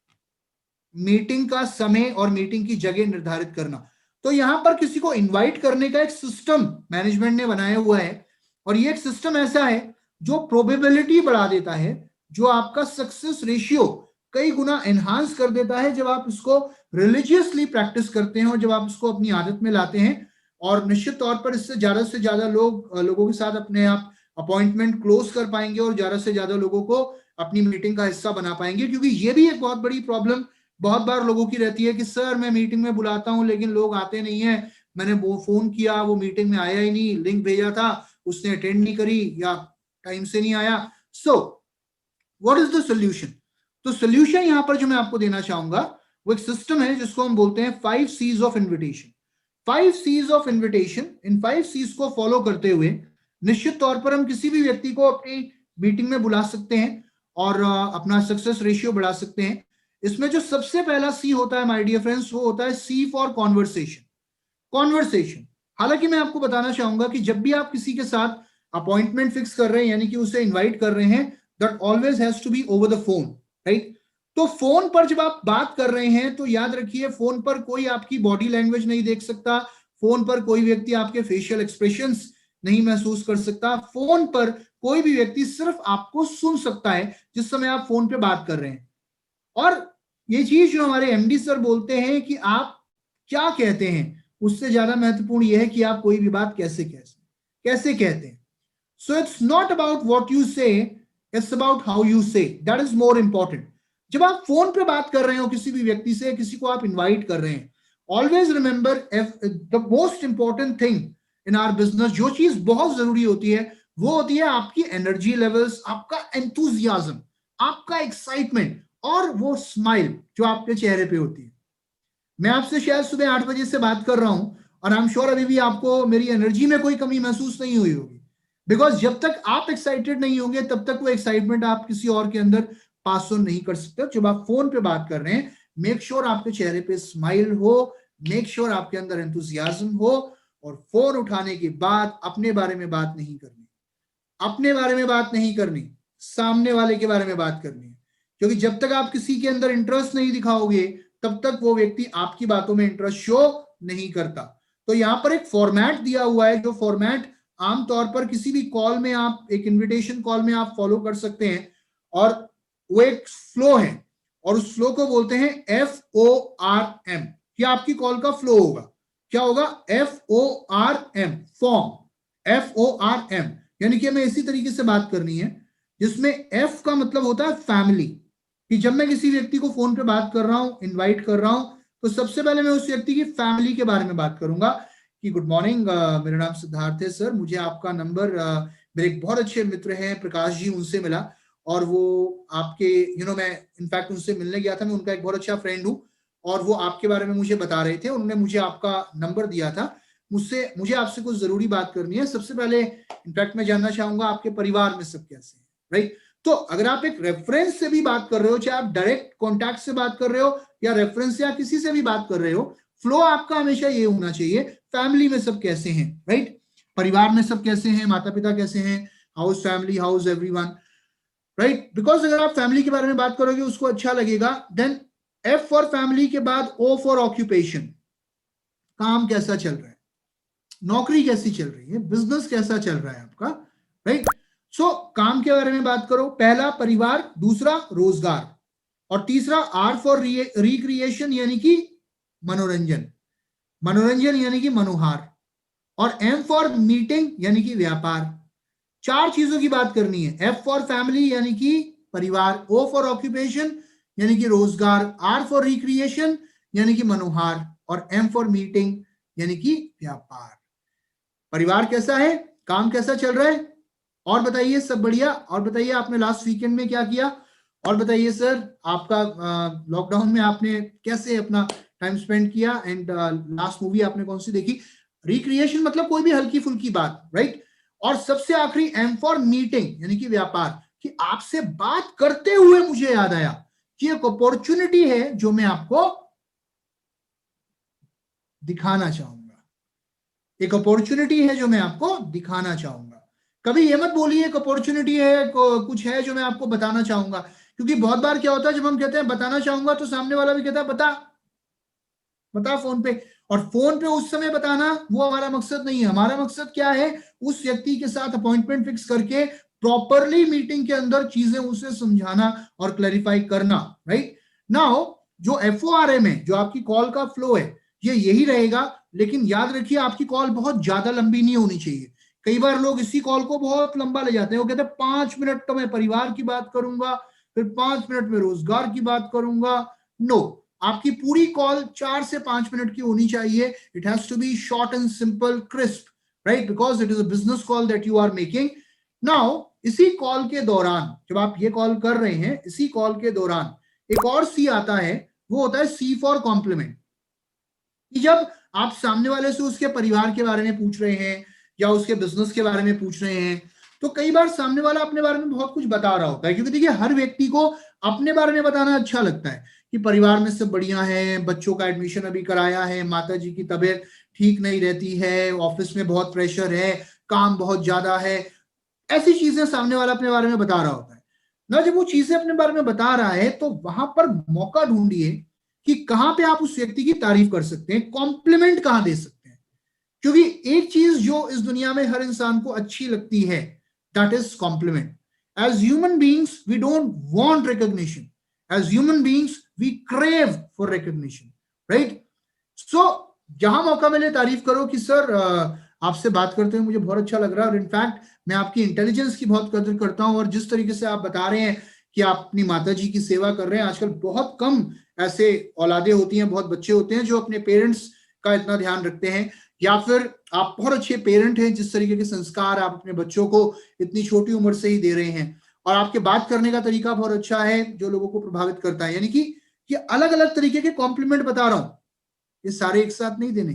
मीटिंग का समय और मीटिंग की जगह निर्धारित करना। तो यहां पर किसी को इनवाइट करने का एक सिस्टम मैनेजमेंट ने बनाया हुआ है, और ये एक सिस्टम ऐसा है जो प्रोबेबिलिटी बढ़ा देता है, जो आपका सक्सेस रेशियो कई गुना एनहांस कर देता है जब आप इसको रिलीजियसली प्रैक्टिस करते हैं और जब आप इसको अपनी आदत में लाते हैं। और निश्चित तौर पर इससे ज्यादा लोगों के साथ अपने आप अपॉइंटमेंट क्लोज कर पाएंगे और ज्यादा से ज्यादा लोगों को अपनी मीटिंग का हिस्सा बना पाएंगे। क्योंकि ये भी एक बहुत बड़ी प्रॉब्लम बहुत बार लोगों की रहती है कि सर मैं मीटिंग में बुलाता हूं लेकिन लोग आते नहीं है, मैंने वो फोन किया वो मीटिंग में आया ही नहीं, लिंक भेजा था उसने अटेंड नहीं करी या टाइम से नहीं आया। So what is the solution? तो सोल्यूशन यहां पर जो मैं आपको देना चाहूंगा वो एक सिस्टम है जिसको हम बोलते हैं 5 C's of invitation. 5 C's of invitation, in 5 C's को फॉलो करते हुए निश्चित तौर पर हम किसी भी व्यक्ति को अपनी मीटिंग में बुला सकते हैं और अपना सक्सेस रेशियो बढ़ा सकते हैं। इसमें जो सबसे पहला सी होता है माय डियर फ्रेंड्स, वो होता है सी फॉर कॉन्वर्सेशन। कॉन्वर्सेशन, हालांकि मैं आपको बताना चाहूंगा कि जब भी आप किसी के साथ अपॉइंटमेंट फिक्स कर रहे हैं, यानी कि उसे इनवाइट कर रहे हैं, that always has to be over the phone, right. तो फोन पर जब आप बात कर रहे हैं तो याद रखिए फोन पर कोई आपकी बॉडी लैंग्वेज नहीं देख सकता, फोन पर कोई व्यक्ति आपके फेशियल एक्सप्रेशंस नहीं महसूस कर सकता, फोन पर कोई भी व्यक्ति सिर्फ आपको सुन सकता है जिस समय आप फोन पे बात कर रहे हैं। और ये चीज जो हमारे एमडी सर बोलते हैं कि आप क्या कहते हैं, उससे ज्यादा महत्वपूर्ण यह है कि आप कोई भी बात कैसे कहते हैं। So it's not about what you से, इट्स अबाउट हाउ यू से, दैट इज मोर इंपॉर्टेंट। जब आप फोन पे बात कर रहे हो किसी भी व्यक्ति से, किसी को आप इनवाइट कर रहे हैं, always remember the most important thing in our business, जो चीज बहुत जरूरी होती है वो होती है आपकी एनर्जी लेवल्स, आपका एंथुजियाज्म, आपका एक्साइटमेंट और वो स्माइल जो आपके चेहरे पे होती है। मैं आपसे शायद सुबह 8 बजे से बात कर रहा हूं और आई एम श्योर अभी भी आपको मेरी एनर्जी में कोई कमी महसूस नहीं हुई होगी, बिकॉज जब तक आप एक्साइटेड नहीं होंगे तब तक वो एक्साइटमेंट आप किसी और के अंदर पास ऑन नहीं कर सकते। जब आप फोन पे बात कर रहे हैं, मेक श्योर आपके चेहरे पे स्माइल हो, मेक श्योर आपके अंदर एंथुसियाज्म हो, और फोन उठाने के बाद अपने बारे में बात नहीं करनी, अपने बारे में बात नहीं करनी, सामने वाले के बारे में बात करनी है। क्योंकि जब तक आप किसी के अंदर इंटरेस्ट नहीं दिखाओगे तब तक वो व्यक्ति आपकी बातों में इंटरेस्ट शो नहीं करता। तो यहां पर एक फॉर्मेट दिया हुआ है, जो फॉर्मेट आमतौर पर किसी भी कॉल में आप एक इनविटेशन कॉल में आप फॉलो कर सकते हैं, और वो एक फ्लो है और उस फ्लो को बोलते हैं FORM। क्या आपकी कॉल का फ्लो होगा, क्या होगा, FORM, फॉर्म, FORM, यानी कि हमें इसी तरीके से बात करनी है जिसमें F का मतलब होता है फैमिली, कि जब मैं किसी व्यक्ति को फोन पे बात कर रहा हूं, इनवाइट कर रहा हूं, तो सबसे पहले मैं उस व्यक्ति की फैमिली के बारे में बात करूंगा कि गुड मॉर्निंग, मेरा नाम सिद्धार्थ है सर, मुझे आपका नंबर मेरे एक बहुत अच्छे मित्र हैं प्रकाश जी, उनसे मिला, और वो आपके मैं इनफैक्ट उनसे मिलने गया था, मैं उनका एक बहुत अच्छा फ्रेंड हूँ, और वो आपके बारे में मुझे बता रहे थे, उन्होंने मुझे आपका नंबर दिया था, मुझे आपसे कुछ जरूरी बात करनी है। सबसे पहले इनफैक्ट मैं जानना चाहूंगा आपके परिवार में सब कैसे हैं, राइट। तो अगर आप एक रेफरेंस से भी बात कर रहे हो, चाहे आप डायरेक्ट कॉन्टैक्ट से बात कर रहे हो या रेफरेंस या किसी से भी बात कर रहे हो, फ्लो आपका हमेशा ये होना चाहिए, फैमिली में सब कैसे हैं, राइट, परिवार में सब कैसे हैं, माता पिता कैसे हैं, house family, house everyone, right. Because अगर आप फैमिली के बारे में बात करोगे उसको अच्छा लगेगा। देन F फॉर फैमिली के बाद O फॉर ऑक्यूपेशन, काम कैसा चल रहा है, नौकरी कैसी चल रही है, बिजनेस कैसा चल रहा है आपका, राइट। सो काम के बारे में बात करो, पहला परिवार, दूसरा रोजगार, और तीसरा R फॉर रिक्रिएशन यानी कि मनोरंजन, मनोरंजन यानी कि मनोहार, और M फॉर मीटिंग यानी कि व्यापार। चार चीजों की बात करनी है, F फॉर फैमिली यानी कि परिवार, O फॉर ऑक्यूपेशन यानी कि रोजगार, R फॉर रिक्रिएशन यानी कि मनोहार, और M फॉर मीटिंग यानी कि व्यापार। परिवार कैसा है, काम कैसा चल रहा है, और बताइए सब बढ़िया, और बताइए आपने लास्ट वीकेंड में क्या किया, और बताइए सर आपका लॉकडाउन में आपने कैसे अपना टाइम स्पेंड किया, एंड लास्ट मूवी आपने कौन सी देखी। रिक्रिएशन मतलब कोई भी हल्की फुल्की बात, राइट। और सबसे आखिरी M फॉर मीटिंग यानी कि व्यापार, कि आपसे बात करते हुए मुझे याद आया कि एक अपॉर्चुनिटी है जो मैं आपको दिखाना चाहूंगा, एक अपॉर्चुनिटी है जो मैं आपको दिखाना चाहूंगा। कभी ये मत बोलिए एक अपॉर्चुनिटी है, कुछ है जो मैं आपको बताना चाहूंगा, क्योंकि बहुत बार क्या होता है जब हम कहते हैं बताना चाहूंगा तो सामने वाला भी कहता है बता बता फोन पे, और फोन पे उस समय बताना वो हमारा मकसद नहीं है। हमारा मकसद क्या है, उस व्यक्ति के साथ अपॉइंटमेंट फिक्स करके प्रॉपरली मीटिंग के अंदर चीजें उसे समझाना और क्लैरिफाई करना, राइट। नाउ जो FORM है, जो आपकी कॉल का फ्लो है, ये यही रहेगा, लेकिन याद रखिए आपकी कॉल बहुत ज्यादा लंबी नहीं होनी चाहिए। कई बार लोग इसी कॉल को बहुत लंबा ले जाते हैं, वो कहते हैं 5 मिनट तो मैं परिवार की बात करूंगा, फिर 5 मिनट में रोजगार की बात करूंगा। नो, आपकी पूरी कॉल 4 से 5 मिनट की होनी चाहिए। It has to be short and simple, crisp, right, because it is a business call that you are making. Now इसी कॉल के दौरान, जब आप ये कॉल कर रहे हैं, इसी कॉल के दौरान एक और C आता है, वो होता है C फॉर कॉम्प्लीमेंट, कि जब आप सामने वाले से उसके परिवार के बारे में पूछ रहे हैं या उसके बिजनेस के बारे में पूछ रहे हैं, तो कई बार सामने वाला अपने बारे में बहुत कुछ बता रहा होता है, क्योंकि देखिए हर व्यक्ति को अपने बारे में बताना अच्छा लगता है कि परिवार में सब बढ़िया है, बच्चों का एडमिशन अभी कराया है, माता जी की तबीयत ठीक नहीं रहती है, ऑफिस में बहुत प्रेशर है, काम बहुत ज्यादा है, ऐसी चीजें सामने वाला अपने बारे में बता रहा होता है ना। जब वो चीजें अपने बारे में बता रहा है तो वहां पर मौका ढूंढिए कि कहां पे आप उस व्यक्ति की तारीफ कर सकते हैं, कॉम्प्लीमेंट कहां दे सकते हैं, क्योंकि एक चीज जो इस दुनिया में हर इंसान को अच्छी लगती है, that is compliment. As human beings we don't want recognition, as human beings we crave for recognition, right. So जहां मौका मिले तारीफ करो कि सर आपसे बात करते हुए मुझे बहुत अच्छा लग रहा है, और इनफैक्ट मैं आपकी इंटेलिजेंस की बहुत कदर करता हूं, और जिस तरीके से आप बता रहे हैं कि आप अपनी माता जी की सेवा कर रहे हैं, आजकल बहुत कम ऐसे औलादे होती हैं, बहुत बच्चे होते हैं जो अपने पेरेंट्स का इतना ध्यान रखते हैं, या फिर आप बहुत अच्छे पेरेंट हैं, जिस तरीके के संस्कार आप अपने बच्चों को इतनी छोटी उम्र से ही दे रहे हैं, और आपके बात करने का तरीका बहुत अच्छा है जो लोगों को प्रभावित करता है। यानी कि ये अलग अलग तरीके के कॉम्प्लीमेंट बता रहा हूं, ये सारे एक साथ नहीं देने,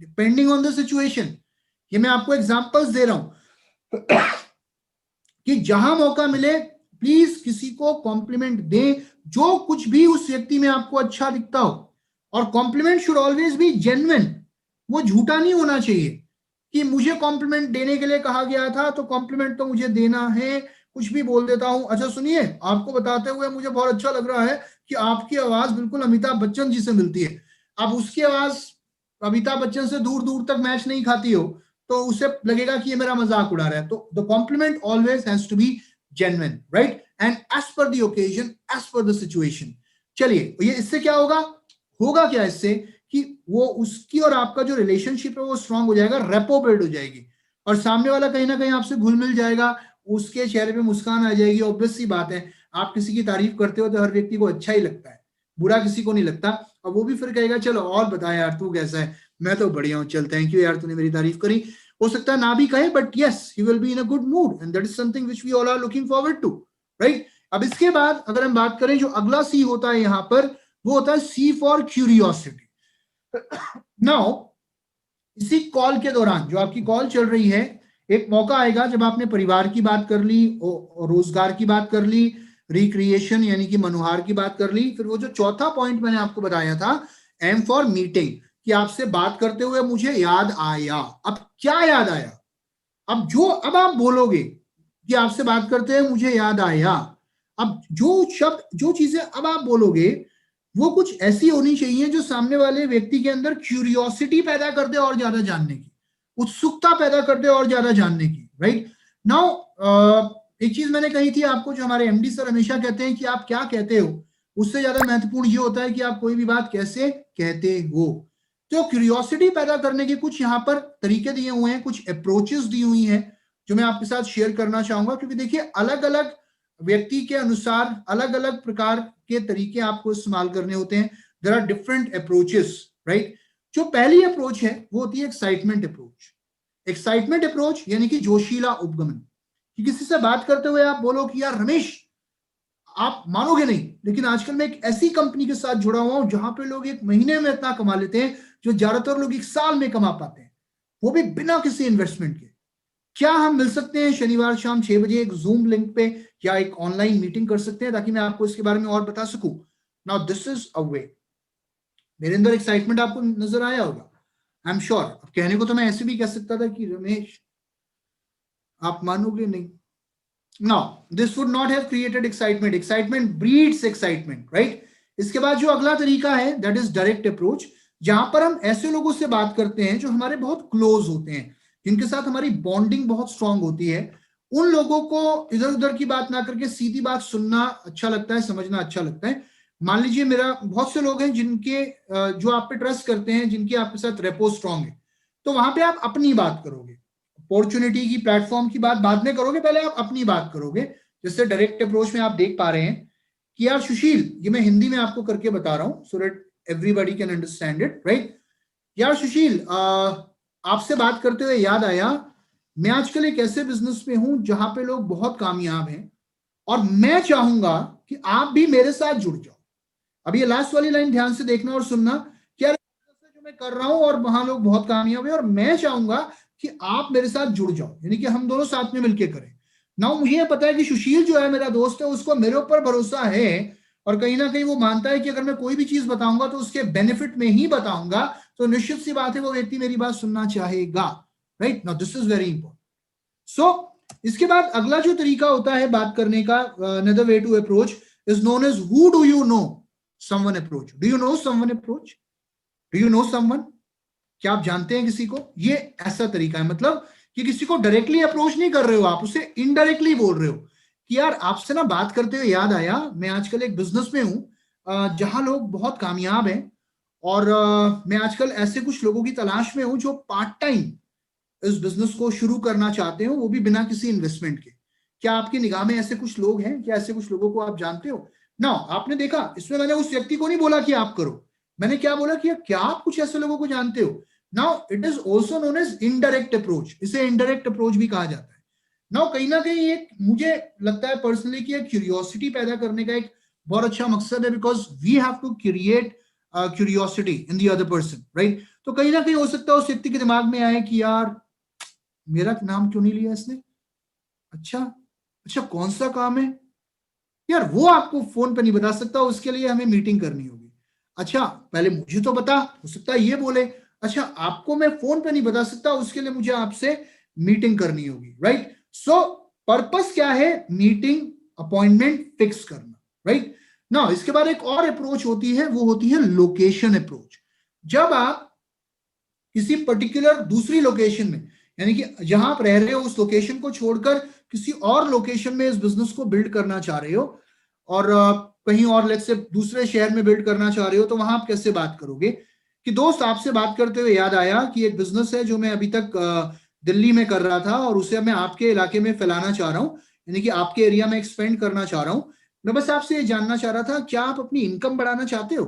डिपेंडिंग ऑन द सिचुएशन। ये मैं आपको एग्जांपल्स दे रहा हूं कि जहां मौका मिले प्लीज किसी को कॉम्प्लीमेंट दें, जो कुछ भी उस व्यक्ति में आपको अच्छा दिखता हो, और compliment should always be genuine, वो झूठा नहीं होना चाहिए कि मुझे कॉम्प्लीमेंट देने के लिए कहा गया था तो कॉम्प्लीमेंट तो मुझे देना है, कुछ भी बोल देता हूं। अच्छा सुनिए, आपको बताते हुए मुझे बहुत अच्छा लग रहा है कि आपकी आवाज बिल्कुल अमिताभ बच्चन जी से मिलती है। अब उसकी आवाज अमिताभ बच्चन से दूर दूर तक मैच नहीं खाती हो, तो उसे लगेगा कि ये मेरा मजाक उड़ा रहा है। तो the compliment always has to be genuine, right, and as per the occasion, as per the situation. चलिए, ये इससे क्या होगा, होगा क्या इससे कि वो उसकी और आपका जो रिलेशनशिप है वो स्ट्रांग हो जाएगा, रेपो बिल्ड हो जाएगी, और सामने वाला कहीं ना कहीं आपसे घुल मिल जाएगा, उसके चेहरे पे मुस्कान आ जाएगी। ऑब्वियस सी बात है, आप किसी की तारीफ करते हो तो हर व्यक्ति को अच्छा ही लगता है, बुरा किसी को नहीं लगता। और वो भी फिर कहेगा चलो और बता यार तू कैसा है, मैं तो बढ़िया हूँ, चल थैंक यू यार तूने मेरी तारीफ करी। हो सकता है ना भी कहे, but yes he will be in a good mood, and that is something which we all are looking forward to, right. अब इसके बाद अगर हम बात करें, जो अगला सी होता है यहाँ पर, वो होता है सी फॉर क्यूरियोसिटी। नाउ इसी कॉल के दौरान, जो आपकी कॉल चल रही है, एक मौका आएगा जब आपने परिवार की बात कर ली, रोजगार की बात कर ली, रिक्रिएशन यानी कि मनोहार की बात कर ली, फिर वो जो चौथा पॉइंट मैंने आपको बताया था, एम फॉर मीटिंग, कि आपसे बात करते हुए मुझे याद आया। अब क्या याद आया, अब आप बोलोगे कि आपसे बात करते हुए मुझे याद आया, अब जो शब्द, जो चीजें अब आप बोलोगे, वो कुछ ऐसी होनी चाहिए जो सामने वाले व्यक्ति के अंदर क्यूरियोसिटी पैदा कर दे और ज्यादा जानने की, उत्सुकता पैदा कर दे और ज्यादा जानने की, राइट। नाउ एक चीज मैंने कही थी आपको, जो हमारे एमडी सर हमेशा कहते हैं कि आप क्या कहते हो, उससे ज्यादा महत्वपूर्ण ये होता है कि आप कोई भी बात कैसे कहते हो। तो क्यूरियोसिटी पैदा करने के कुछ यहाँ पर तरीके दिए हुए हैं, कुछ अप्रोचेस दी हुई हैं, जो मैं आपके साथ शेयर करना चाहूंगा, क्योंकि देखिए अलग अलग व्यक्ति के अनुसार अलग अलग प्रकार के तरीके आपको इस्तेमाल करने होते हैं। There are different approaches, right. जो पहली अप्रोच है वो होती है एक्साइटमेंट अप्रोच। एक्साइटमेंट अप्रोच यानी कि जोशीला उपगमन, कि किसी से बात करते हुए आप बोलो कि यार रमेश, आप मानोगे नहीं, लेकिन आजकल मैं एक ऐसी कंपनी के साथ जुड़ा हुआ हूं जहां पे लोग एक महीने में इतना कमा लेते हैं जो ज्यादातर लोग एक साल में कमा पाते हैं, वो भी बिना किसी इन्वेस्टमेंट के। क्या हम मिल सकते हैं शनिवार शाम 6 बजे एक जूम लिंक पे, या एक ऑनलाइन मीटिंग कर सकते हैं ताकि मैं आपको इसके बारे में और बता सकूं। नाउ दिस इज अ वे। मेरे अंदर एक्साइटमेंट आपको नजर आया होगा, आई एम श्योर। कहने को तो मैं ऐसे भी कह सकता था कि रमेश आप मानोगे नहीं। Now, this would not have created excitement. Excitement breeds excitement, right? इसके बाद जो अगला तरीका है, that is direct approach, जहां पर हम ऐसे लोगों से बात करते हैं जो हमारे बहुत क्लोज होते हैं, जिनके साथ हमारी बॉन्डिंग बहुत स्ट्रांग होती है। उन लोगों को इधर उधर की बात ना करके सीधी बात सुनना अच्छा लगता है, समझना अच्छा लगता है। मान लीजिए मेरा बहुत से लोग हैं जिनके जो आप पे ट्रस्ट करते हैं, जिनकी आपके साथ रेपो स्ट्रांग है, तो वहां पे आप अपनी बात करोगे, अपॉर्चुनिटी की, प्लेटफॉर्म की बात बाद में करोगे, पहले आप अपनी बात करोगे। जैसे डायरेक्ट अप्रोच में आप देख पा रहे हैं कि यार सुशील, ये मैं हिंदी में आपको करके बता रहा हूं so that everybody can understand it, right. यार सुशील, आपसे बात करते हुए याद आया, मैं आजकल एक ऐसे बिजनेस में हूं जहां पे लोग बहुत कामयाब हैं, और मैं चाहूंगा कि आप भी मेरे साथ जुड़ जाओ। अब ये लास्ट वाली लाइन ध्यान से देखना और सुनना कि यार जो मैं कर रहा हूं और वहां लोग बहुत कामयाब है, और मैं चाहूंगा कि आप मेरे साथ जुड़ जाओ, यानी कि हम दोनों साथ में मिलकर करें। ना मुझे पता है कि सुशील जो है मेरा दोस्त है, उसको मेरे ऊपर भरोसा है, और कहीं ना कहीं वो मानता है कि अगर मैं कोई भी चीज बताऊंगा तो उसके बेनिफिट में ही बताऊंगा, तो निश्चित सी बात है वो व्यक्ति मेरी बात सुनना चाहेगा, right. Now this is very important. So इसके बाद अगला जो तरीका होता है बात करने का, another way to approach is known as who do you know someone approach. Do you know someone approach? Do you know someone? क्या आप जानते हैं किसी को? ये ऐसा तरीका है, मतलब कि किसी को डायरेक्टली अप्रोच नहीं कर रहे हो आप, उसे इनडायरेक्टली बोल रहे हो कि यार आपसे ना बात करते हुए याद आया, मैं आजकल एक बिजनेस में हूं जहां लोग बहुत कामयाब हैं, और मैं आजकल ऐसे कुछ लोगों की तलाश में हूं जो पार्ट टाइम इस बिजनेस को शुरू करना चाहते हो, वो भी बिना किसी इन्वेस्टमेंट के। क्या आपकी निगाह में ऐसे कुछ लोग हैं? क्या ऐसे कुछ लोगों को आप जानते हो ना? आपने देखा, इसमें मैंने उस व्यक्ति को नहीं बोला कि आप करो, मैंने क्या बोला कि क्या आप कुछ ऐसे लोगों को जानते हो? Now it is also known as indirect approach, इसे इनडायरेक्ट अप्रोच भी कहा जाता है। नाउ कहीं ना कहीं एक मुझे लगता है पर्सनली कि क्यूरियोसिटी पैदा करने का एक बहुत अच्छा मकसद है, because we have to create curiosity in the other person, right. तो कहीं ना कहीं हो सकता है उस व्यक्ति के दिमाग में आए कि यार मेरा नाम क्यों नहीं लिया इसने, अच्छा अच्छा कौन सा काम है यार, वो आपको फोन पे नहीं बता सकता, उसके लिए हमें मीटिंग करनी होगी। अच्छा पहले मुझे तो बता, हो सकता है ये बोले, अच्छा आपको मैं फोन पे नहीं बता सकता, उसके लिए मुझे आपसे मीटिंग करनी होगी, राइट। सो पर्पस क्या है? मीटिंग, अपॉइंटमेंट फिक्स करना, राइट ना। इसके बाद एक और अप्रोच होती है, वो होती है लोकेशन अप्रोच। जब आप किसी पर्टिकुलर दूसरी लोकेशन में, यानी कि जहां आप रह रहे हो उस लोकेशन को छोड़कर किसी और लोकेशन में इस बिजनेस को बिल्ड करना चाह रहे हो, और कहीं और लेट्स से दूसरे शहर में बिल्ड करना चाह रहे हो, तो वहां आप कैसे बात करोगे? कि दोस्त, आपसे बात करते हुए याद आया कि एक बिजनेस है जो मैं अभी तक दिल्ली में कर रहा था और उसे मैं आपके इलाके में फैलाना चाह रहा हूँ, यानी कि आपके एरिया में एक्सपेंड करना चाह रहा हूँ। मैं बस आपसे ये जानना चाह रहा था, क्या आप अपनी इनकम बढ़ाना चाहते हो?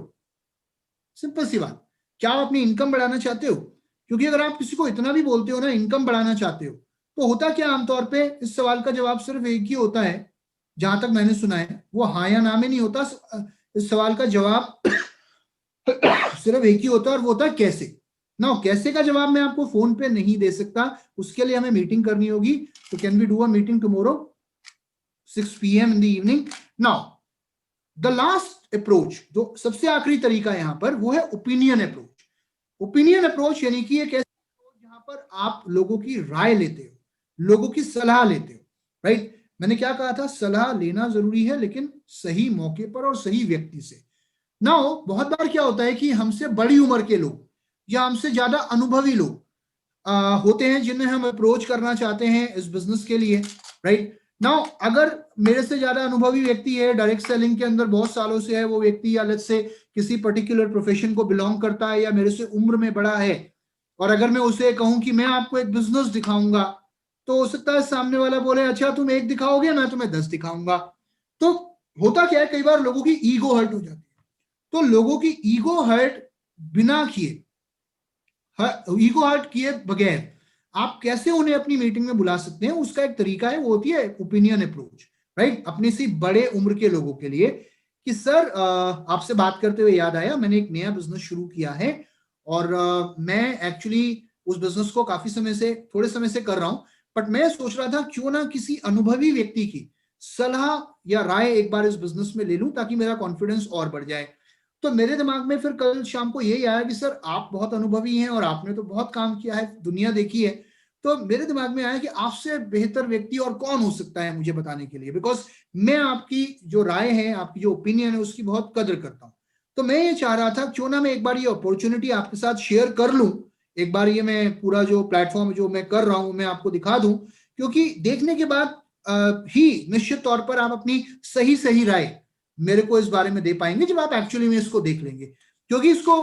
सिंपल सी बात, क्या आप अपनी इनकम बढ़ाना चाहते हो? क्योंकि अगर आप किसी को इतना भी बोलते हो ना इनकम बढ़ाना चाहते हो, तो होता क्या आमतौर पे, इस सवाल का जवाब सिर्फ एक ही होता है, जहां तक मैंने सुना है, वो हाँ या ना में नहीं होता। इस सवाल का जवाब सिर्फ एक ही होता है, और वो होता है कैसे। ना कैसे का जवाब मैं आपको फोन पे नहीं दे सकता, उसके लिए हमें मीटिंग करनी होगी। तो can we do a meeting tomorrow 6 PM in the evening? Now the last approach, जो सबसे आखिरी तरीका यहां पर, वो है ओपिनियन अप्रोच। ओपिनियन अप्रोच यानी कि एक ऐसा अप्रोच जहां पर आप लोगों की राय लेते हो, लोगों की सलाह लेते हो, राइट? मैंने क्या कहा था, सलाह लेना जरूरी है, लेकिन सही मौके पर और सही व्यक्ति से। नाउ बहुत बार क्या होता है कि हमसे बड़ी उम्र के लोग या हमसे ज्यादा अनुभवी लोग होते हैं जिन्हें हम अप्रोच करना चाहते हैं इस बिजनेस के लिए, राइट? नाउ अगर मेरे से ज्यादा अनुभवी व्यक्ति है, डायरेक्ट सेलिंग के अंदर बहुत सालों से है वो व्यक्ति, या लेट्स से किसी पर्टिकुलर प्रोफेशन को बिलोंग करता है, या मेरे से उम्र में बड़ा है, और अगर मैं उसे कहूं कि मैं आपको एक बिजनेस दिखाऊंगा, तो हो सकता है सामने वाला बोले अच्छा तुम एक दिखाओगे, मैं तुम्हें 10 दिखाऊंगा। तो होता क्या है, कई बार लोगों की ईगो हर्ट हो जाती है। तो लोगों की ईगो हर्ट बिना किए, ईगो हर्ट किए बगैर आप कैसे उन्हें अपनी मीटिंग में बुला सकते हैं, उसका एक तरीका है, वो होती है ओपिनियन अप्रोच, राइट? अपने से बड़े उम्र के लोगों के लिए, कि सर आपसे बात करते हुए याद आया, मैंने एक नया बिजनेस शुरू किया है, और मैं एक्चुअली उस बिजनेस को काफी समय से, थोड़े समय से कर रहा हूं, बट मैं सोच रहा था क्यों ना किसी अनुभवी व्यक्ति की सलाह या राय एक बार इस बिजनेस में ले लूं, ताकि मेरा कॉन्फिडेंस और बढ़ जाए। तो मेरे दिमाग में फिर कल शाम को यही आया कि सर आप बहुत अनुभवी हैं और आपने तो बहुत काम किया है, दुनिया देखी है, तो मेरे दिमाग में आया कि आपसे बेहतर व्यक्ति और कौन हो सकता है मुझे बताने के लिए, बिकॉज मैं आपकी जो राय है, आपकी जो ओपिनियन है, उसकी बहुत कदर करता हूं। तो मैं ये चाह रहा था क्यों ना मैं एक बार ये अपॉर्चुनिटी आपके साथ शेयर कर लूं, एक बार ये मैं पूरा जो प्लेटफॉर्म जो मैं कर रहा हूं मैं आपको दिखा दूं, क्योंकि देखने के बाद ही निश्चित तौर पर आप अपनी सही सही राय मेरे को इस बारे में दे पाएंगे, जब आप एक्चुअली में इसको देख लेंगे। क्योंकि इसको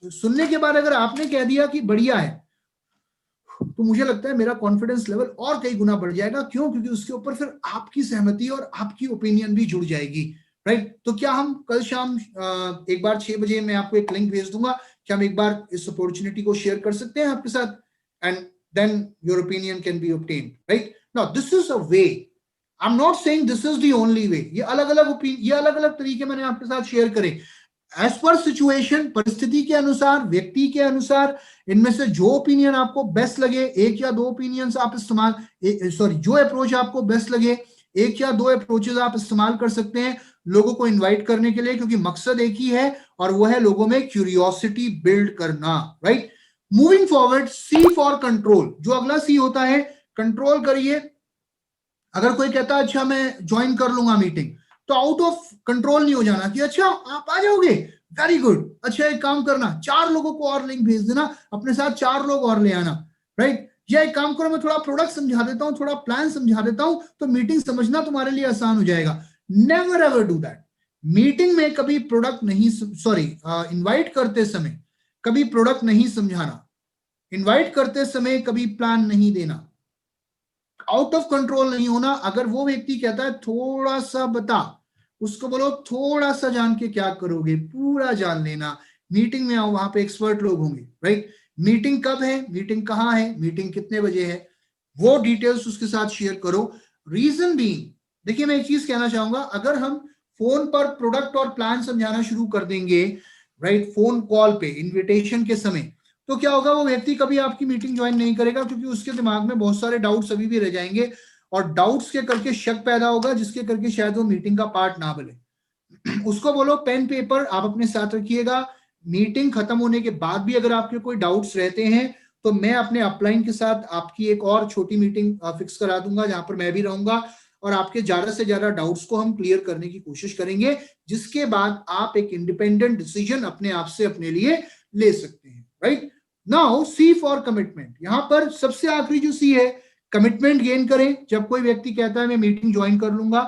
सुनने के बाद अगर आपने कह दिया कि बढ़िया है, तो मुझे लगता है मेरा कॉन्फिडेंस लेवल और कई गुना बढ़ जाएगा। क्यों? क्योंकि उसके ऊपर फिर आपकी सहमति और आपकी ओपिनियन भी जुड़ जाएगी, राइट? तो क्या हम कल शाम एक बार 6 बजे मैं आपको एक लिंक भेज दूंगा, क्या हम एक बार इस अपॉर्चुनिटी को शेयर कर सकते हैं आपके साथ, and then your opinion can be obtained, right? Now this is a way, I am not saying this is the only way. ये अलग अलग तरीके मैंने आपके साथ शेयर करे, एज पर सिचुएशन, परिस्थिति के अनुसार, व्यक्ति के अनुसार, इनमें से जो ओपिनियन आपको बेस्ट लगे, एक या दो ओपिनियंस आप इस्तेमाल, सॉरी, जो अप्रोच आपको बेस्ट लगे, एक या दो अप्रोचेस आप इस्तेमाल कर सकते हैं लोगों को इनवाइट करने के लिए, क्योंकि मकसद एक ही है, और वो है लोगों में क्यूरियोसिटी बिल्ड करना, right? Moving forward, C for control, जो अगला सी होता है, कंट्रोल करिए। अगर कोई कहता है अच्छा मैं ज्वाइन कर लूंगा मीटिंग, तो आउट ऑफ कंट्रोल नहीं हो जाना कि अच्छा आप आ जाओगे, वेरी गुड, अच्छा एक काम करना, 4 लोगों को और लिंक भेज देना, अपने साथ 4 लोग और ले आना, राइट? या एक काम करो, मैं थोड़ा प्रोडक्ट समझा देता हूँ, थोड़ा प्लान समझा देता हूँ, तो मीटिंग समझना तुम्हारे लिए आसान हो जाएगा। Never ever do that. Meeting में कभी प्रोडक्ट नहीं, सॉरी, इनवाइट करते समय कभी प्रोडक्ट नहीं समझाना, इनवाइट करते समय कभी प्लान नहीं देना, आउट ऑफ कंट्रोल नहीं होना। अगर वो व्यक्ति कहता है थोड़ा सा बता, उसको बोलो थोड़ा सा जान के क्या करोगे, पूरा जान लेना। मीटिंग में आओ, वहां पे एक्सपर्ट लोग होंगे, राइट? मीटिंग कब है, मीटिंग कहाँ है, मीटिंग कितने बजे है, वो डिटेल्स उसके साथ शेयर करो। रीजन बीइंग, देखिए मैं एक चीज कहना चाहूंगा, अगर हम फोन पर प्रोडक्ट और प्लान समझाना शुरू कर देंगे, राइट, फोन कॉल पे इनविटेशन के समय, तो क्या होगा, वो व्यक्ति कभी आपकी मीटिंग ज्वाइन नहीं करेगा, क्योंकि उसके दिमाग में बहुत सारे डाउट्स अभी भी रह जाएंगे, और डाउट्स के करके शक पैदा होगा, जिसके करके शायद वो मीटिंग का पार्ट ना बने। उसको बोलो पेन पेपर आप अपने साथ रखिएगा, मीटिंग खत्म होने के बाद भी अगर आपके कोई डाउट्स रहते हैं, तो मैं अपने अपलाइन के साथ आपकी एक और छोटी मीटिंग फिक्स करा दूंगा, जहां पर मैं भी रहूंगा, और आपके ज्यादा से ज्यादा डाउट्स को हम क्लियर करने की कोशिश करेंगे, जिसके बाद आप एक इंडिपेंडेंट डिसीजन अपने आप से अपने लिए ले सकते हैं, right? Now see for commitment, यहां पर सबसे आखिरी जो सी है, कमिटमेंट गेन करें। जब कोई व्यक्ति कहता है मैं मीटिंग ज्वाइन कर लूंगा,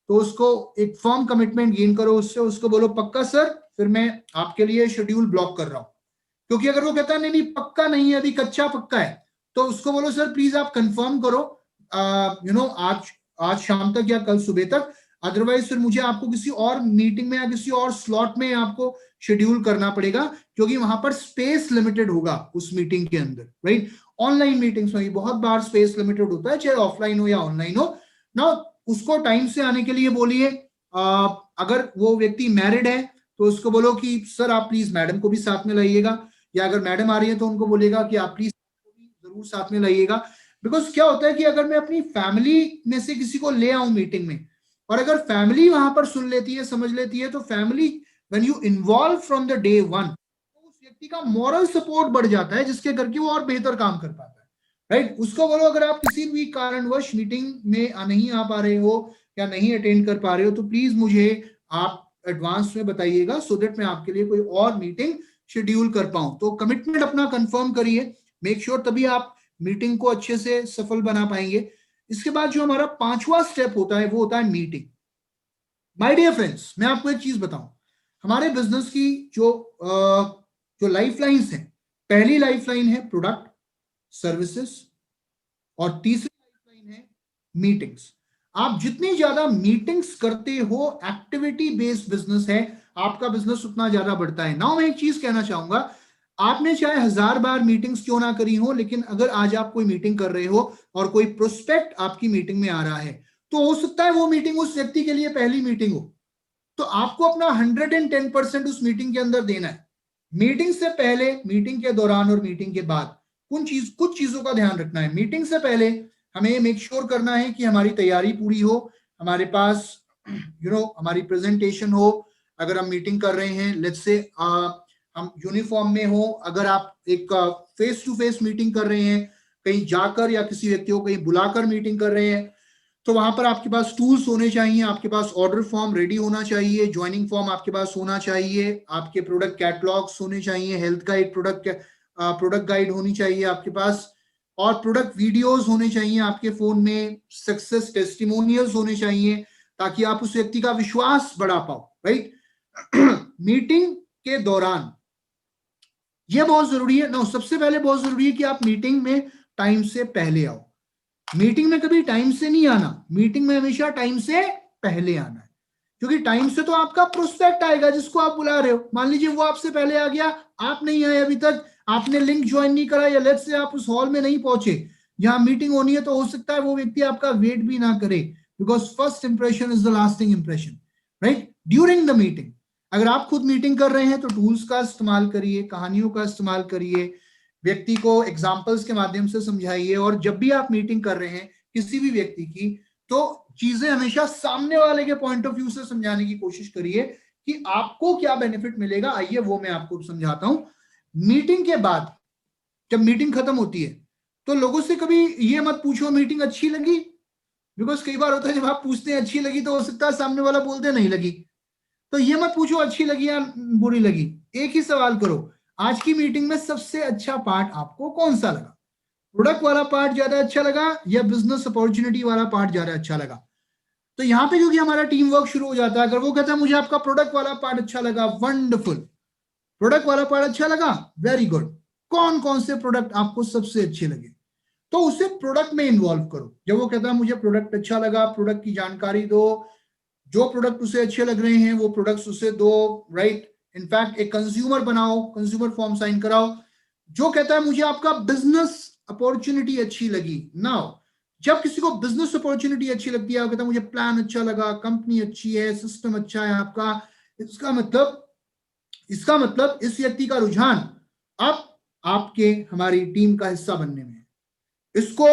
तो उसको एक फर्म कमिटमेंट गेन करो उससे, उसको बोलो पक्का सर, फिर मैं आपके लिए शेड्यूल ब्लॉक कर रहा हूं। क्योंकि अगर वो कहता है नहीं नहीं पक्का नहीं है, अभी कच्चा पक्का है, तो उसको बोलो सर प्लीज आप कंफर्म करो, आज आज शाम तक या कल सुबह तक, अदरवाइज फिर मुझे आपको किसी और मीटिंग में या किसी और स्लॉट में आपको शेड्यूल करना पड़ेगा, क्योंकि वहां पर स्पेस लिमिटेड होगा उस मीटिंग के अंदर, राइट। ऑनलाइन मीटिंग्स में बहुत बार स्पेस लिमिटेड होता है, चाहे ऑफलाइन हो या ऑनलाइन हो ना। उसको टाइम से आने के लिए बोलिए। अगर वो व्यक्ति मैरिड है तो उसको बोलो कि सर आप प्लीज मैडम को भी साथ में लाइएगा, या अगर मैडम आ रही है तो उनको बोलेगा कि आप प्लीज जरूर साथ में लाइएगा। बिकॉज क्या होता है कि अगर मैं अपनी फैमिली में से किसी को ले आऊं मीटिंग में, और अगर फैमिली वहां पर सुन लेती है, समझ लेती है, तो family when you involve from the day one, तो उस व्यक्ति का मॉरल सपोर्ट बढ़ जाता है, जिसके करके वो और बेहतर काम कर पाता है, राइट। उसको बोलो अगर आप किसी भी कारणवश मीटिंग में नहीं आ पा रहे हो या नहीं अटेंड कर पा रहे हो, तो प्लीज मुझे आप एडवांस में बताइएगा, सो दैट मैं आपके लिए कोई और मीटिंग शेड्यूल कर पाऊं। तो कमिटमेंट अपना कंफर्म करिए, मेक श्योर, तभी आप मीटिंग को अच्छे से सफल बना पाएंगे। इसके बाद जो हमारा पांचवा स्टेप होता है वो होता है मीटिंग। माय डियर फ्रेंड्स, मैं आपको एक चीज बताऊं, हमारे बिजनेस की जो लाइफ लाइन्स हैं, पहली लाइफ लाइन है प्रोडक्ट सर्विसेज, और तीसरी लाइफ लाइन है मीटिंग्स। आप जितनी ज्यादा मीटिंग्स करते हो, एक्टिविटी बेस्ड बिजनेस है, आपका बिजनेस उतना ज्यादा बढ़ता है। नाउ मैं एक चीज कहना चाहूंगा, आपने चाहे 1000 बार मीटिंग्स क्यों ना करी हो, लेकिन अगर आज आप कोई मीटिंग कर रहे हो और कोई प्रोस्पेक्ट आपकी मीटिंग में आ रहा है, तो हो सकता है वो मीटिंग उस व्यक्ति के लिए पहली मीटिंग हो, तो आपको अपना 110% उस मीटिंग के अंदर देना है। मीटिंग से पहले, मीटिंग के दौरान और मीटिंग के बाद कुछ चीजों का ध्यान रखना है। मीटिंग से पहले हमें मेक श्योर करना है कि हमारी तैयारी पूरी हो, हमारे पास हमारी प्रेजेंटेशन हो। अगर हम मीटिंग कर रहे हैं, लेट्स से हम यूनिफॉर्म में हो, अगर आप एक फेस टू फेस मीटिंग कर रहे हैं, कहीं जाकर या किसी व्यक्ति को कहीं बुलाकर मीटिंग कर रहे हैं, तो वहां पर आपके पास टूल्स होने चाहिए, आपके पास ऑर्डर फॉर्म रेडी होना चाहिए, ज्वाइनिंग फॉर्म आपके पास होना चाहिए, आपके प्रोडक्ट कैटलॉग्स होने चाहिए, हेल्थ गाइड, प्रोडक्ट गाइड होनी चाहिए आपके पास, और प्रोडक्ट वीडियोस होने चाहिए आपके फोन में, सक्सेस टेस्टिमोनियल्स होने चाहिए, ताकि आप उस व्यक्ति का विश्वास बढ़ा पाओ, राइट। मीटिंग के दौरान ये बहुत जरूरी है ना, सबसे पहले बहुत जरूरी है कि आप मीटिंग में टाइम से पहले आओ। मीटिंग में कभी टाइम से नहीं आना, मीटिंग में हमेशा टाइम से पहले आना है, क्योंकि टाइम से तो आपका प्रोस्पेक्ट आएगा जिसको आप बुला रहे हो। मान लीजिए वो आपसे पहले आ गया, आप नहीं आए अभी तक, आपने लिंक ज्वाइन नहीं करा, या लेट्स से आप उस हॉल में नहीं पहुंचे जहां मीटिंग होनी है, तो हो सकता है वो व्यक्ति आपका वेट भी ना करे, because first impression is the lasting impression, right. During the meeting अगर आप खुद मीटिंग कर रहे हैं तो टूल्स का इस्तेमाल करिए, कहानियों का इस्तेमाल करिए, व्यक्ति को एग्जाम्पल्स के माध्यम से समझाइए, और जब भी आप मीटिंग कर रहे हैं किसी भी व्यक्ति की, तो चीजें हमेशा सामने वाले के पॉइंट ऑफ व्यू से समझाने की कोशिश करिए कि आपको क्या बेनिफिट मिलेगा। आइए वो मैं आपको समझाता हूं। मीटिंग के बाद जब मीटिंग खत्म होती है, तो लोगों से कभी ये मत पूछो मीटिंग अच्छी लगी, बिकॉज कई बार होता है जब आप पूछते हैं अच्छी लगी, तो हो सकता है सामने वाला बोलते नहीं लगी। तो ये मत पूछो अच्छी लगी या बुरी लगी, एक ही सवाल करो, आज की मीटिंग में सबसे अच्छा पार्ट आपको कौन सा लगा? प्रोडक्ट वाला पार्ट ज्यादा अच्छा लगा या बिजनेस अपॉर्चुनिटी वाला पार्ट ज्यादा अच्छा लगा? तो यहाँ पे क्योंकि हमारा टीम वर्क शुरू हो जाता है। अगर वो कहता है मुझे आपका प्रोडक्ट वाला पार्ट अच्छा लगा, वंडरफुल, प्रोडक्ट वाला पार्ट अच्छा लगा, वेरी गुड, कौन कौन से प्रोडक्ट आपको सबसे अच्छे लगे, तो उसे प्रोडक्ट में इन्वॉल्व करो। जब वो कहता है मुझे प्रोडक्ट अच्छा लगा, प्रोडक्ट की जानकारी दो, जो प्रोडक्ट उसे अच्छे लग रहे हैं वो प्रोडक्ट्स उसे दो, राइट। इनफैक्ट एक कंज्यूमर बनाओ, कंज्यूमर फॉर्म साइन कराओ। जो कहता है मुझे आपका बिजनेस अपॉर्चुनिटी अच्छी लगी, नाउ जब किसी को बिजनेस अपॉर्चुनिटी अच्छी लगती है, वो कहता है मुझे प्लान अच्छा लगा, कंपनी अच्छी है, सिस्टम अच्छा है आपका, इसका मतलब इस व्यक्ति का रुझान अब आपके हमारी टीम का हिस्सा बनने में है। इसको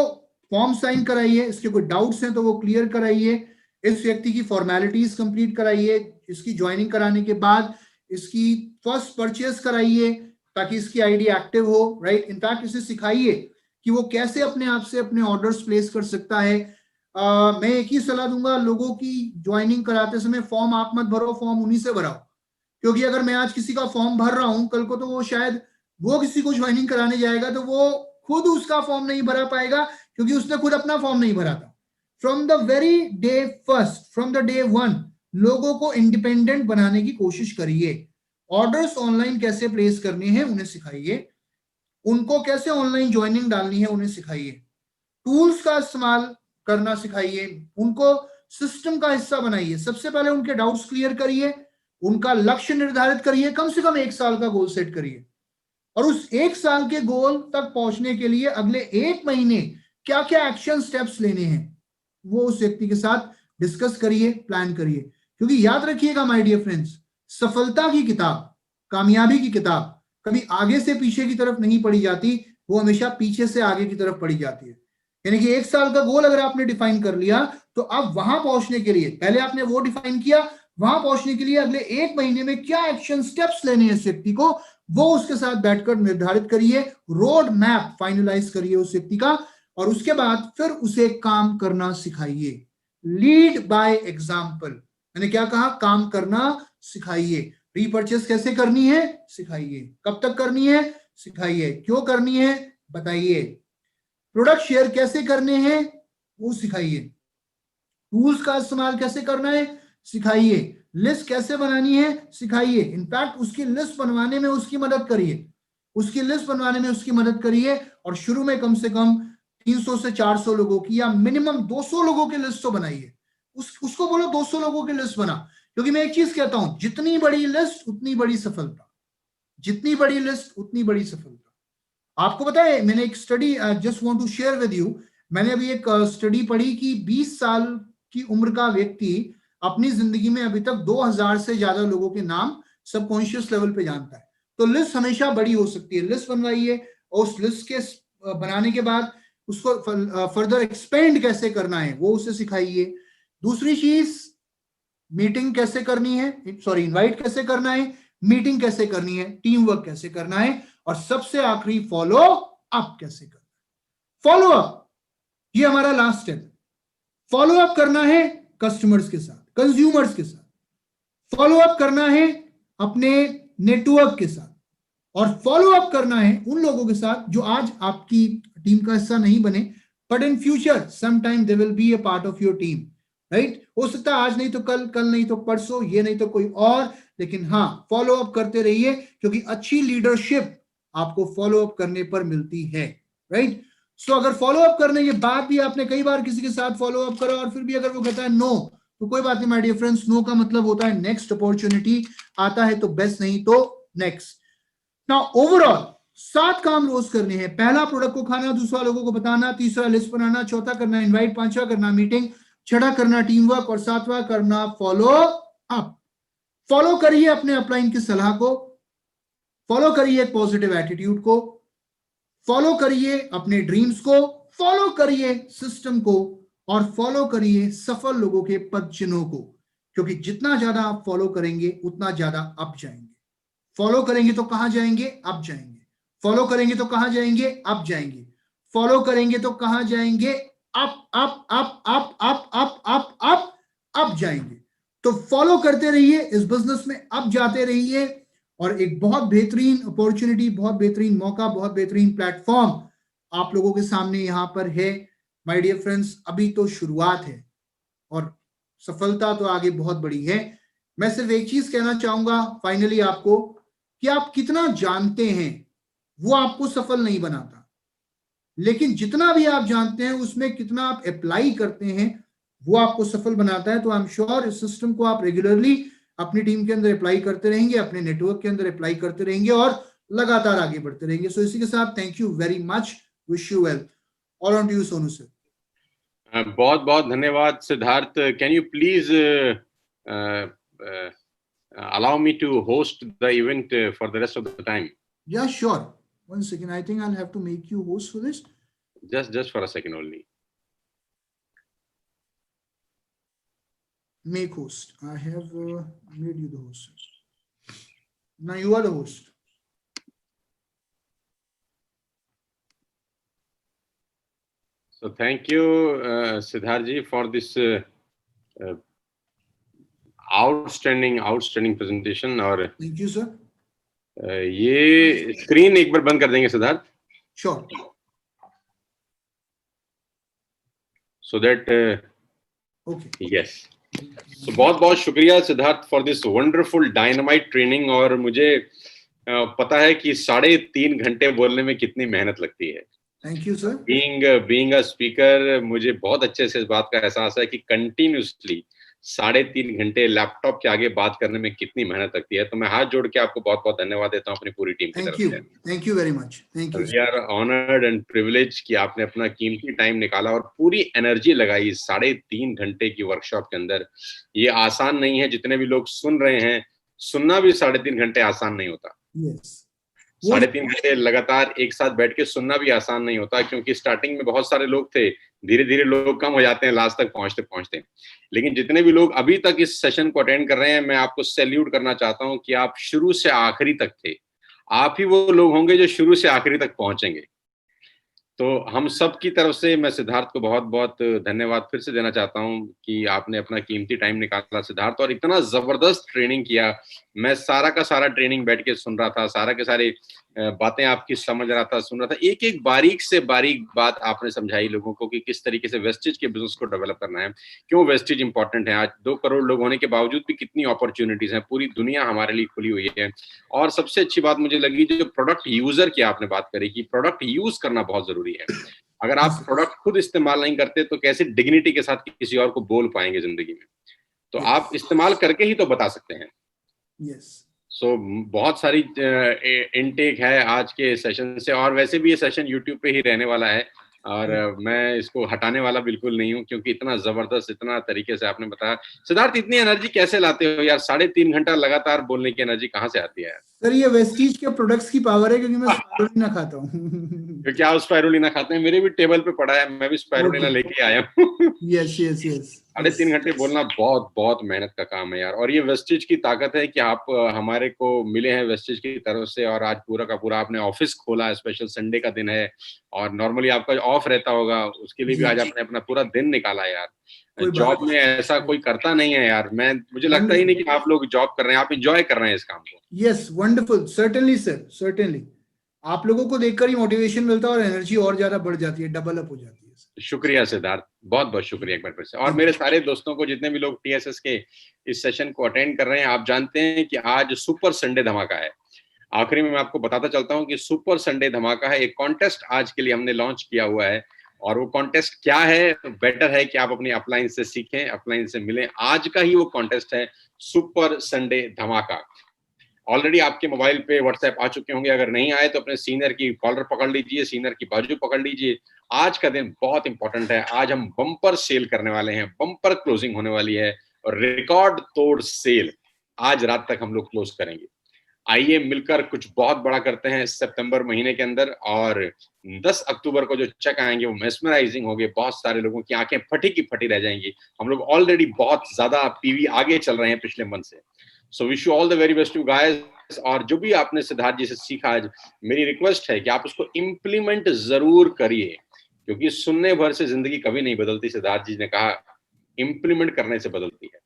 फॉर्म साइन कराइए, इसके कोई डाउट्स हैं तो वो क्लियर कराइए, इस व्यक्ति की फॉर्मेलिटीज कंप्लीट कराइए, इसकी ज्वाइनिंग कराने के बाद इसकी फर्स्ट परचेस कराइए ताकि इसकी आईडी एक्टिव हो, राइट। इनफैक्ट इसे सिखाइए कि वो कैसे अपने आप से अपने ऑर्डर्स प्लेस कर सकता है। मैं एक ही सलाह दूंगा, लोगों की ज्वाइनिंग कराते समय फॉर्म आप मत भरो, फॉर्म उन्हीं से भराओ, क्योंकि अगर मैं आज किसी का फॉर्म भर रहा हूं, कल को तो वो शायद वो किसी को ज्वाइनिंग कराने जाएगा तो वो खुद उसका फॉर्म नहीं भरा पाएगा, क्योंकि उसने खुद अपना फॉर्म नहीं भरा था। From the very day first, from the day one, लोगों को इंडिपेंडेंट बनाने की कोशिश करिए। ऑर्डर्स ऑनलाइन कैसे प्लेस करने हैं उन्हें सिखाइए, उनको कैसे ऑनलाइन ज्वाइनिंग डालनी है उन्हें सिखाइए, टूल्स का इस्तेमाल करना सिखाइए, उनको सिस्टम का हिस्सा बनाइए। सबसे पहले उनके डाउट्स क्लियर करिए, उनका लक्ष्य निर्धारित करिए, कम से कम 1 साल का गोल सेट करिए, और उस 1 साल के गोल तक पहुंचने के लिए अगले 1 महीने क्या क्या एक्शन स्टेप्स लेने हैं वो उस व्यक्ति के साथ डिस्कस करिए, प्लान करिए। क्योंकि याद रखिएगा माय डियर फ्रेंड्स, सफलता की किताब, कामयाबी की किताब कभी आगे से पीछे की तरफ नहीं पढ़ी जाती, वो हमेशा पीछे से आगे की तरफ पढ़ी जाती है। यानी कि 1 साल का गोल अगर आपने डिफाइन कर लिया, तो अब वहां पहुंचने के लिए पहले आपने वो डिफाइन किया, वहां पहुंचने के लिए अगले 1 महीने में क्या एक्शन स्टेप्स लेने हैं इस व्यक्ति को, वो उसके साथ बैठकर निर्धारित करिए, रोड मैप फाइनलाइज करिए उस व्यक्ति का, और उसके बाद फिर उसे काम करना सिखाइए। लीड बाय एग्जाम्पल, मैंने क्या कहा, काम करना सिखाइए। रीपर्चेस कैसे करनी है सिखाइए, कब तक करनी है सिखाइए, क्यों करनी है बताइए, प्रोडक्ट शेयर कैसे करने हैं वो सिखाइए, टूल्स का इस्तेमाल कैसे करना है सिखाइए, लिस्ट कैसे बनानी है सिखाइए। इनफैक्ट उसकी लिस्ट बनवाने में उसकी मदद करिए, उसकी लिस्ट बनवाने में उसकी मदद करिए, और शुरू में कम से कम 300 से 400 लोगों की या मिनिमम 200 लोगों की लिस्ट तो बनाइए। उसको बोलो 200 लोगों की लिस्ट बना, क्योंकि मैं एक चीज कहता हूं, जितनी बड़ी लिस्ट उतनी बड़ी सफलता, जितनी बड़ी लिस्ट उतनी बड़ी सफलता। आपको पता है, मैंने एक study just want to share with you, मैंने अभी एक स्टडी पढ़ी कि 20 साल की उम्र का व्यक्ति अपनी जिंदगी में अभी तक 2000 से ज्यादा लोगों के नाम सबकॉन्शियस लेवल पे जानता है। तो लिस्ट हमेशा बड़ी हो सकती है, लिस्ट बनवाइए, और उस लिस्ट के बनाने के बाद उसको फर्दर एक्सपेंड कैसे करना है वो उसे सिखाइए। दूसरी चीज, मीटिंग कैसे करनी है, सॉरी इनवाइट कैसे करना है, मीटिंग कैसे करनी है, टीम वर्क कैसे करना है, और सबसे आखिरी फॉलो अप कैसे करना है। फॉलो अप, ये हमारा लास्ट स्टेप। फॉलो अप करना है कस्टमर्स के साथ, कंज्यूमर्स के साथ, फॉलो अप करना है अपने नेटवर्क के साथ, और फॉलो अप करना है उन लोगों के साथ जो आज आपकी टीम का हिस्सा नहीं बने, but in future some time they will be a part of your team, right. हो सकता है आज नहीं तो कल, कल नहीं तो परसों, ये नहीं तो कोई और, लेकिन हाँ फॉलो अप करते रहिए, क्योंकि अच्छी लीडरशिप आपको फॉलो अप करने पर मिलती है, राइट। सो अगर फॉलो अप करने के बाद भी आपने कई बार किसी के साथ फॉलो अप करा और फिर भी अगर वो कहता है नो, तो कोई बात नहीं माय डियर फ्रेंड्स, नो का मतलब होता है नेक्स्ट अपॉर्चुनिटी आता है तो बेस्ट, नहीं तो नेक्स्ट। नाउ ओवरऑल 7 काम रोज करने हैं। पहला, प्रोडक्ट को खाना, दूसरा लोगों को बताना, तीसरा लिस्ट बनाना, चौथा करना इनवाइट, पांचवा करना मीटिंग, छठा करना टीम वर्क, और सातवां करना फॉलो अप। फॉलो करिए अपने अपलाइन की सलाह को, फॉलो करिए पॉजिटिव एटीट्यूड को, फॉलो करिए अपने ड्रीम्स को, फॉलो करिए सिस्टम को, और फॉलो करिए सफल लोगों के पद चिन्हों को, क्योंकि जितना ज्यादा आप फॉलो करेंगे उतना ज्यादा अप जाएंगे। फॉलो करेंगे तो कहां जाएंगे, अप जाएंगे। फॉलो करेंगे तो कहां जाएंगे, अप जाएंगे। फॉलो करेंगे तो कहां जाएंगे, up up up up up up up up up जाएंगे। तो फॉलो करते रहिए, इस बिजनेस में अप जाते रहिए, और एक बहुत बेहतरीन अपॉर्चुनिटी, बहुत बेहतरीन मौका, बहुत बेहतरीन प्लेटफॉर्म आप लोगों के सामने यहां पर है माय डियर फ्रेंड्स। अभी तो शुरुआत है और सफलता तो आगे बहुत बड़ी है। मैं सिर्फ एक चीज कहना चाहूंगा फाइनली आपको, कि आप कितना जानते हैं वो आपको सफल नहीं बनाता, लेकिन जितना भी आप जानते हैं उसमें कितना आप अप्लाई करते हैं वो आपको सफल बनाता है। तो आई एम श्योर इस सिस्टम को आप रेगुलरली अपनी टीम के अंदर अप्लाई करते रहेंगे, अपने नेटवर्क के अंदर अप्लाई करते रहेंगे, और लगातार आगे बढ़ते रहेंगे। सो इसी के साथ thank you very much, wish you well. All on to you Sonu sir. बहुत बहुत धन्यवाद Siddharth. Can you please allow me to host the event for the rest of the time? Yeah, sure. One second, I think I'll have to make you host for this. Just for a second only. Make host. I have made you the host. Now you are the host. So thank you, Siddharth ji, for this outstanding presentation. Or thank you, sir. ये screen एक बार बंद कर देंगे Siddharth, sure, so that okay, yes. तो बहुत बहुत शुक्रिया Siddharth for this wonderful dynamite training. और मुझे पता है कि 3.5 घंटे बोलने में कितनी मेहनत लगती है। Thank you sir. Being a speaker, मुझे बहुत अच्छे से इस बात का एहसास है कि कंटिन्यूसली 3.5 घंटे लैपटॉप के आगे बात करने में कितनी मेहनत लगती है। तो मैं हाथ जोड़ के आपको बहुत बहुत धन्यवाद देता हूँ अपनी पूरी टीम की तरफ से। Thank you very much, thank you. We are honoured and privilege कि आपने अपना कीमती टाइम निकाला और पूरी एनर्जी लगाई 3.5 घंटे की वर्कशॉप के अंदर। ये आसान नहीं है, जितने भी लोग सुन रहे हैं, सुनना भी 3.5 घंटे आसान नहीं होता। यस, 3.5 घंटे लगातार एक साथ बैठ के सुनना भी आसान नहीं होता, क्योंकि स्टार्टिंग में बहुत सारे लोग थे, धीरे धीरे लोग कम हो जाते हैं लास्ट तक पहुंचते पहुंचते। लेकिन जितने भी लोग अभी तक इस सेशन को अटेंड कर रहे हैं, मैं आपको सैल्यूट करना चाहता हूं कि आप शुरू से आखिरी तक थे। आप ही वो लोग होंगे जो शुरू से आखिरी तक पहुंचेंगे। तो हम सब की तरफ से मैं सिद्धार्थ को बहुत बहुत धन्यवाद फिर से देना चाहता हूं कि आपने अपना कीमती टाइम निकाला सिद्धार्थ, और इतना जबरदस्त ट्रेनिंग किया। मैं सारा का सारा ट्रेनिंग बैठ के सुन रहा था, सारा के सारे बातें आपकी समझ रहा था, सुन रहा था। एक एक बारीक से बारीक बात आपने समझाई लोगों को कि किस तरीके से वेस्टेज के बिजनेस को डेवलप करना है, क्यों वेस्टेज इंपॉर्टेंट है। आज 2 करोड़ लोग होने के बावजूद भी कितनी अपॉर्चुनिटीज हैं, पूरी दुनिया हमारे लिए खुली हुई है। और सबसे अच्छी बात मुझे लगी जो प्रोडक्ट यूजर की आपने बात करी कि प्रोडक्ट यूज करना बहुत जरूरी है। अगर आप प्रोडक्ट खुद इस्तेमाल नहीं करते तो कैसे डिग्निटी के साथ किसी और को बोल पाएंगे जिंदगी में। तो आप इस्तेमाल करके ही तो बता सकते हैं। यस, सो बहुत सारी इनटेक है आज के सेशन से, और वैसे भी ये सेशन यूट्यूब पे ही रहने वाला है, और मैं इसको हटाने वाला बिल्कुल नहीं हूँ, क्योंकि इतना जबरदस्त, इतना तरीके से आपने बताया। सिद्धार्थ, इतनी एनर्जी कैसे लाते हो यार? 3.5 घंटा लगातार बोलने की एनर्जी कहाँ से आती है यार? सर ये वेस्टीज के प्रोडक्ट्स की पावर है, क्योंकि मैं स्पाइरुलिना खाता हूँ। क्योंकि आप स्पाइरुलिना खाते हैं, मेरे भी टेबल पे पड़ा है, मैं भी स्पाइरुलिना लेके आया हूँ। यस यस यस, 3.5 घंटे बोलना बहुत बहुत मेहनत का काम है यार। और ये वेस्टेज की ताकत है कि आप हमारे को मिले हैं वेस्टेज की तरफ से, और आज पूरा का पूरा आपने ऑफिस खोला है। स्पेशल संडे का दिन है और नॉर्मली आपका ऑफ रहता होगा, उसके लिए भी आज आपने अपना पूरा दिन निकाला है यार। जॉब में ऐसा कोई करता नहीं है यार। मुझे लगता ही नहीं कि आप लोग जॉब कर रहे हैं, आप इंजॉय कर रहे हैं इस काम को। Yes, wonderful, certainly sir, certainly. आप लोगों को देखकर ही मोटिवेशन मिलता है और एनर्जी और ज्यादा बढ़ जाती है, डबल अप हो जाती है। शुक्रिया सिद्धार्थ, बहुत बहुत शुक्रिया एक बार फिर से। और मेरे सारे दोस्तों को, जितने भी लोग टीएसएस के इस सेशन को अटेंड कर रहे हैं, आप जानते हैं कि आज सुपर संडे धमाका है। आखिरी में मैं आपको बताता चलता हूं कि सुपर संडे धमाका है, एक कॉन्टेस्ट आज के लिए हमने लॉन्च किया हुआ है। और वो कॉन्टेस्ट क्या है? बेटर है कि आप अपनी अपलाइन से सीखें, अपलाइन से मिलें। आज का ही वो कॉन्टेस्ट है, सुपर संडे धमाका। ऑलरेडी आपके मोबाइल पे व्हाट्सएप आ चुके होंगे, अगर नहीं आए तो अपने सीनियर की कॉलर पकड़ लीजिए, सीनियर की बाजू पकड़ लीजिए। आज का दिन बहुत इंपॉर्टेंट है। आज हम बम्पर सेल करने वाले हैं, बम्पर क्लोजिंग होने वाली है, और रिकॉर्ड तोड़ सेल आज रात तक हम लोग क्लोज करेंगे। आइए मिलकर कुछ बहुत बड़ा करते हैं सितंबर महीने के अंदर। और 10 अक्टूबर को जो चेक आएंगे वो मेस्मराइजिंग होंगे, बहुत सारे लोगों की आंखें फटी की फटी रह जाएंगी। हम लोग ऑलरेडी बहुत ज्यादा पीवी आगे चल रहे हैं पिछले मंथ से। So wish you all the very best you guys. और जो भी आपने सिद्धार्थ जी से सीखा आज, मेरी रिक्वेस्ट है कि आप उसको इम्प्लीमेंट जरूर करिए, क्योंकि सुनने भर से जिंदगी कभी नहीं बदलती। सिद्धार्थ जी ने कहा इम्प्लीमेंट करने से बदलती है।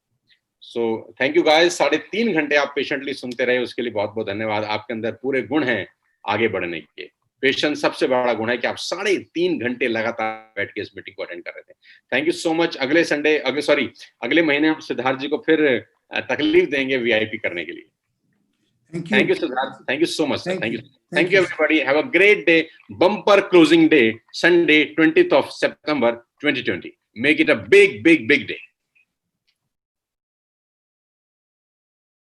So thank you guys. 3.5 घंटे आप पेशेंटली सुनते रहे, उसके लिए बहुत बहुत धन्यवाद। आपके अंदर पूरे गुण हैं आगे बढ़ने के। पेशेंस सबसे बड़ा गुण है कि आप 3.5 घंटे लगातार बैठ के इस मीटिंग को अटेंड कर रहे थे। Thank you so much. अगले महीने हम सिद्धार्थ जी को फिर तकलीफ देंगे वीआईपी करने के लिए। Thank you, Siddharth. Thank you so much, sir. Thank you, everybody. Have a great day. Bumper closing day, Sunday, 20th of September, 2020. Make it a big, big, big day.